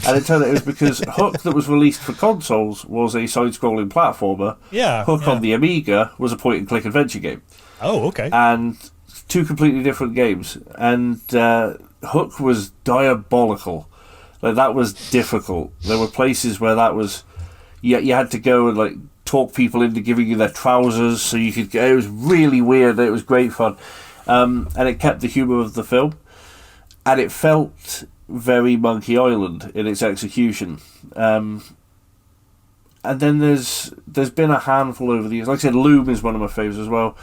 And it turned out it was because Hook, that was released for consoles, was a side-scrolling platformer. Hook on the Amiga was a point-and-click adventure game. Oh, okay. And two completely different games. And Hook was diabolical. Like, that was difficult. There were places where that was... You had to go and, like, talk people into giving you their trousers so you could... It was really weird. It was great fun. And it kept the humour of the film. And it felt very Monkey Island in its execution. And then there's been a handful over the years. Like I said, Loom is one of my favourites as well.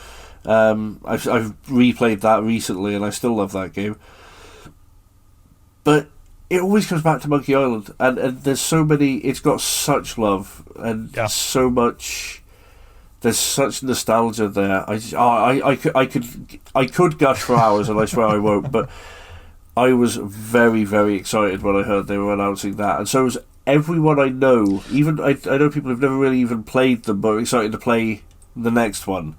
I've replayed that recently, and I still love that game. But it always comes back to Monkey Island, and there's so many. It's got such love and so much. There's such nostalgia there. I could gush for hours, and I swear I won't. But I was very, very excited when I heard they were announcing that, and so was everyone I know. Even I know people who've never really even played them, but are excited to play the next one,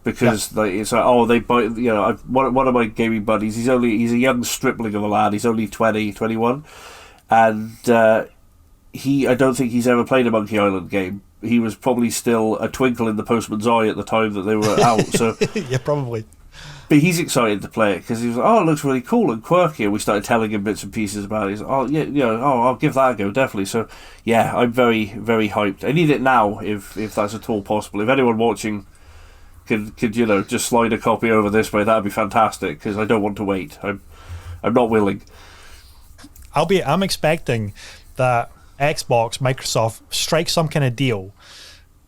because it's like, they buy. One of my gaming buddies. He's a young stripling of a lad. He's only 20, 21, and I don't think he's ever played a Monkey Island game. He was probably still a twinkle in the postman's eye at the time that they were out. So yeah, probably. But he's excited to play it because he was like, "Oh, it looks really cool and quirky." And we started telling him bits and pieces about it. He's like, "Oh yeah, I'll give that a go, definitely." So yeah, I'm very, very hyped. I need it now, if that's at all possible. If anyone watching could just slide a copy over this way, that'd be fantastic. Because I don't want to wait. I'm not willing. I'm expecting that Xbox, Microsoft strike some kind of deal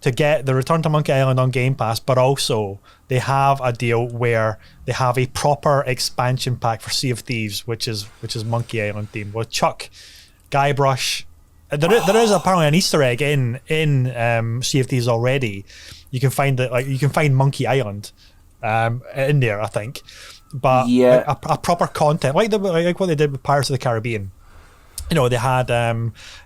to get the Return to Monkey Island on Game Pass, but also they have a deal where they have a proper expansion pack for Sea of Thieves, which is Monkey Island themed, with Chuck, Guybrush. There is apparently an Easter egg in Sea of Thieves already. You can find you can find Monkey Island in there, I think. But yeah, a proper content like what they did with Pirates of the Caribbean. You know, they had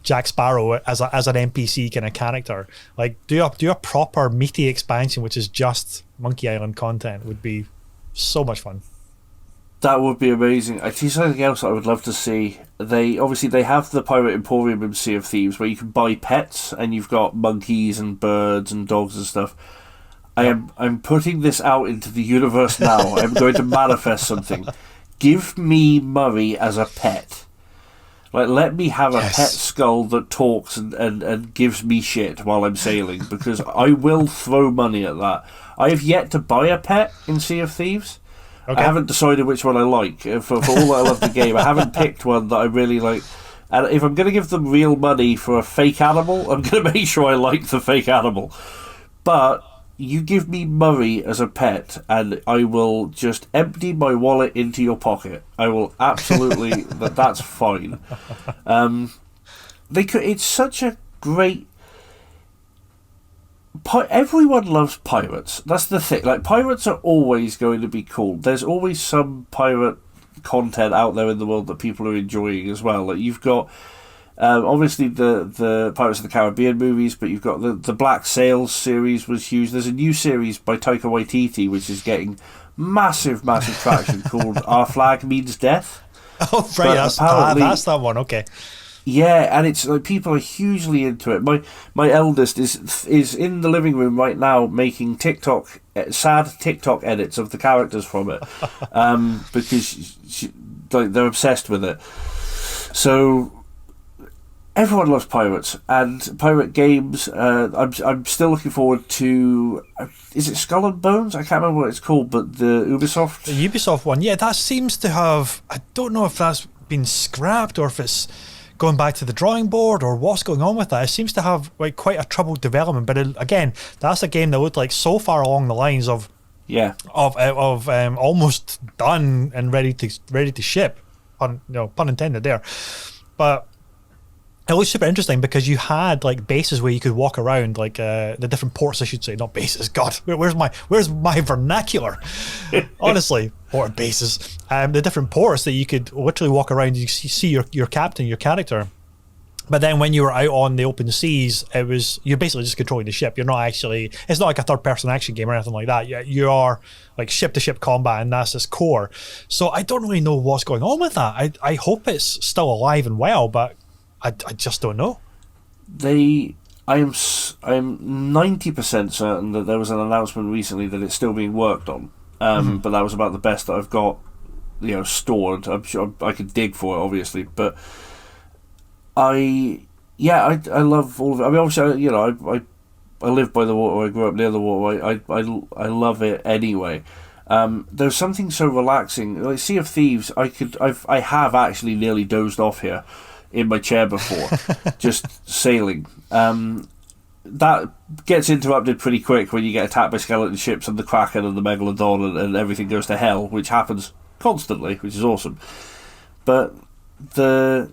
Jack Sparrow as an NPC kind of character. Like, do a proper meaty expansion, which is just Monkey Island content, would be so much fun. That would be amazing. I see something else I would love to see. They have the Pirate Emporium in Sea of Thieves where you can buy pets, and you've got monkeys and birds and dogs and stuff. I'm putting this out into the universe now. I'm going to manifest something. Give me Murray as a pet. Like, let me have a pet skull that talks and gives me shit while I'm sailing, because I will throw money at that. I have yet to buy a pet in Sea of Thieves. Okay. I haven't decided which one I like. For all that I love the game, I haven't picked one that I really like. And if I'm going to give them real money for a fake animal, I'm going to make sure I like the fake animal. But you give me Murray as a pet, and I will just empty my wallet into your pocket. I will absolutely. That's fine. It's such a great. Everyone loves pirates. That's the thing. Like, pirates are always going to be cool. There's always some pirate content out there in the world that people are enjoying as well. Like, you've got. Obviously the Pirates of the Caribbean movies, but you've got the Black Sails series was huge. There's a new series by Taika Waititi which is getting massive traction called Our Flag Means Death. Oh right, that's that one. Okay. Yeah, and it's like people are hugely into it. My eldest is in the living room right now making sad TikTok edits of the characters from it, because they're obsessed with it. So. Everyone loves pirates and pirate games. I'm still looking forward to. Is it Skull and Bones? I can't remember what it's called, but the Ubisoft one. Yeah, that seems to have. I don't know if that's been scrapped or if it's going back to the drawing board or what's going on with that. It seems to have like quite a troubled development. But again, that's a game that looked like so far along the lines of almost done and ready to ship. Pun intended there, but. It was super interesting because you had like bases where you could walk around, like the different ports, I should say, not bases. God, where's my vernacular? Honestly, port bases. The different ports that you could literally walk around. You see your captain, your character. But then when you were out on the open seas, you're basically just controlling the ship. You're not actually. It's not like a third-person action game or anything like that. You are like ship-to-ship combat, and that's its core. So I don't really know what's going on with that. I hope it's still alive and well, but. I just don't know. I am 90% certain that there was an announcement recently that it's still being worked on. But that was about the best that I've got, stored. I'm sure I could dig for it, obviously, but I love all of it. I mean, obviously, I live by the water. I grew up near the water. I love it anyway. There's something so relaxing. Like Sea of Thieves, I have actually nearly dozed off here. In my chair before, just sailing. That gets interrupted pretty quick when you get attacked by skeleton ships and the Kraken and the Megalodon and everything goes to hell, which happens constantly, which is awesome. But the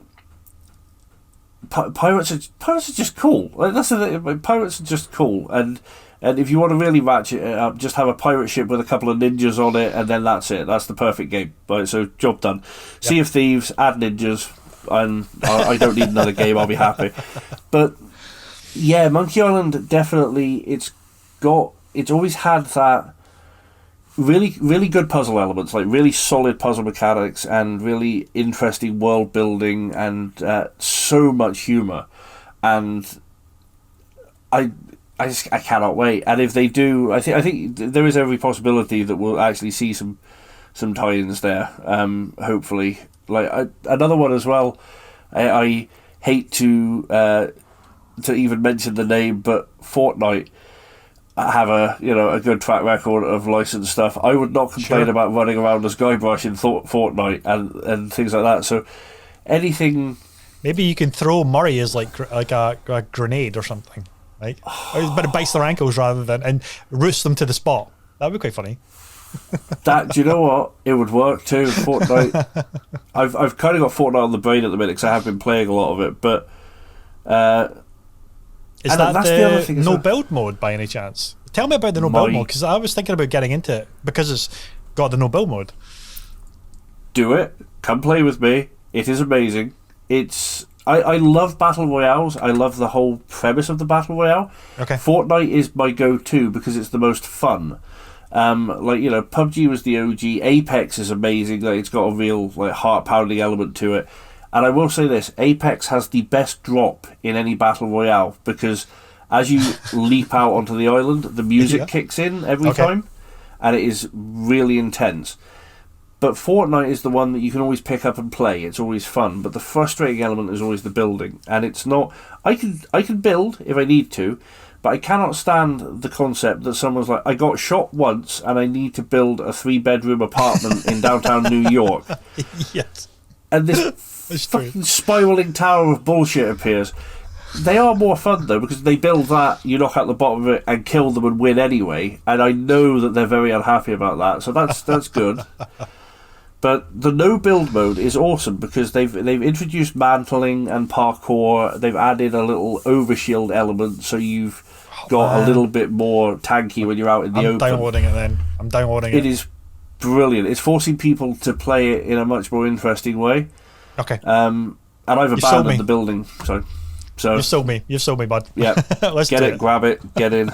pirates are just cool. Like, that's the thing. Pirates are just cool, and if you want to really ratchet it up, just have a pirate ship with a couple of ninjas on it, and then that's it. That's the perfect game. Right, so job done. Yep. Sea of Thieves, add ninjas. And I don't need another game. I'll be happy. But yeah, Monkey Island definitely. It's always had that really, really good puzzle elements, like really solid puzzle mechanics and really interesting world building and so much humor. And I cannot wait. And if they do, I think there is every possibility that we'll actually see some some tie-ins there. Hopefully, another one as well. I hate to even mention the name, but Fortnite have a good track record of licensed stuff. I would not complain about running around as Guybrush in Fortnite and things like that. So anything. Maybe you can throw Murray as like a grenade or something, right? But it bites their ankles rather than and roosts them to the spot. That would be quite funny. Do you know what? It would work too. Fortnite. I've kind of got Fortnite on the brain at the minute because I have been playing a lot of it. But is that the other thing no build mode by any chance? Tell me about the no build mode, because I was thinking about getting into it because it's got the no build mode. Do it. Come play with me. It is amazing. I love battle royales. I love the whole premise of the battle royale. Okay. Fortnite is my go-to because it's the most fun. PUBG was the OG. Apex is amazing. It's got a real heart-pounding element to it. And I will say this: Apex has the best drop in any battle royale because as you leap out onto the island, the music kicks in every time, and it is really intense. But Fortnite is the one that you can always pick up and play. It's always fun, but the frustrating element is always the building, and it's not. I can build if I need to, but I cannot stand the concept that someone's like, I got shot once and I need to build a 3-bedroom apartment in downtown New York. Yes. And this fucking spiraling tower of bullshit appears. They are more fun though because they build that, you knock out the bottom of it and kill them and win anyway. And I know that they're very unhappy about that, so that's good. But the no build mode is awesome because they've introduced mantling and parkour. They've added a little overshield element, so you've got a little bit more tanky when you're out in the open. I'm downloading it then. I'm downloading it. It is brilliant. It's forcing people to play it in a much more interesting way. Okay. And I've abandoned the building. So you've sold me. You've sold me, bud. Yeah. Let's get it. Grab it. Get in.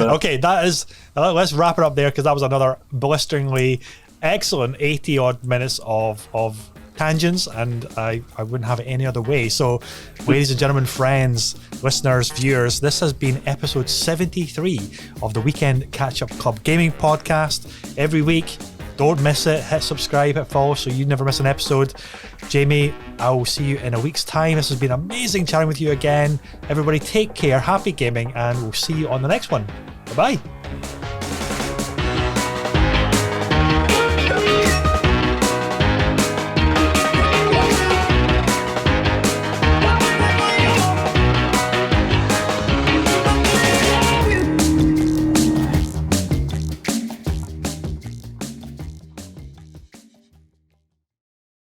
Okay, let's wrap it up there because that was another blisteringly excellent 80 odd minutes of tangents, and I wouldn't have it any other way. So ladies and gentlemen, friends, listeners, viewers, this has been episode 73 of the Weekend Catch Up Club Gaming Podcast. Every week, don't miss it. Hit subscribe, hit follow so you never miss an episode. Jamie, I will see you in a week's time. This has been amazing chatting with you again. Everybody take care, happy gaming, and we'll see you on the next one. Bye bye.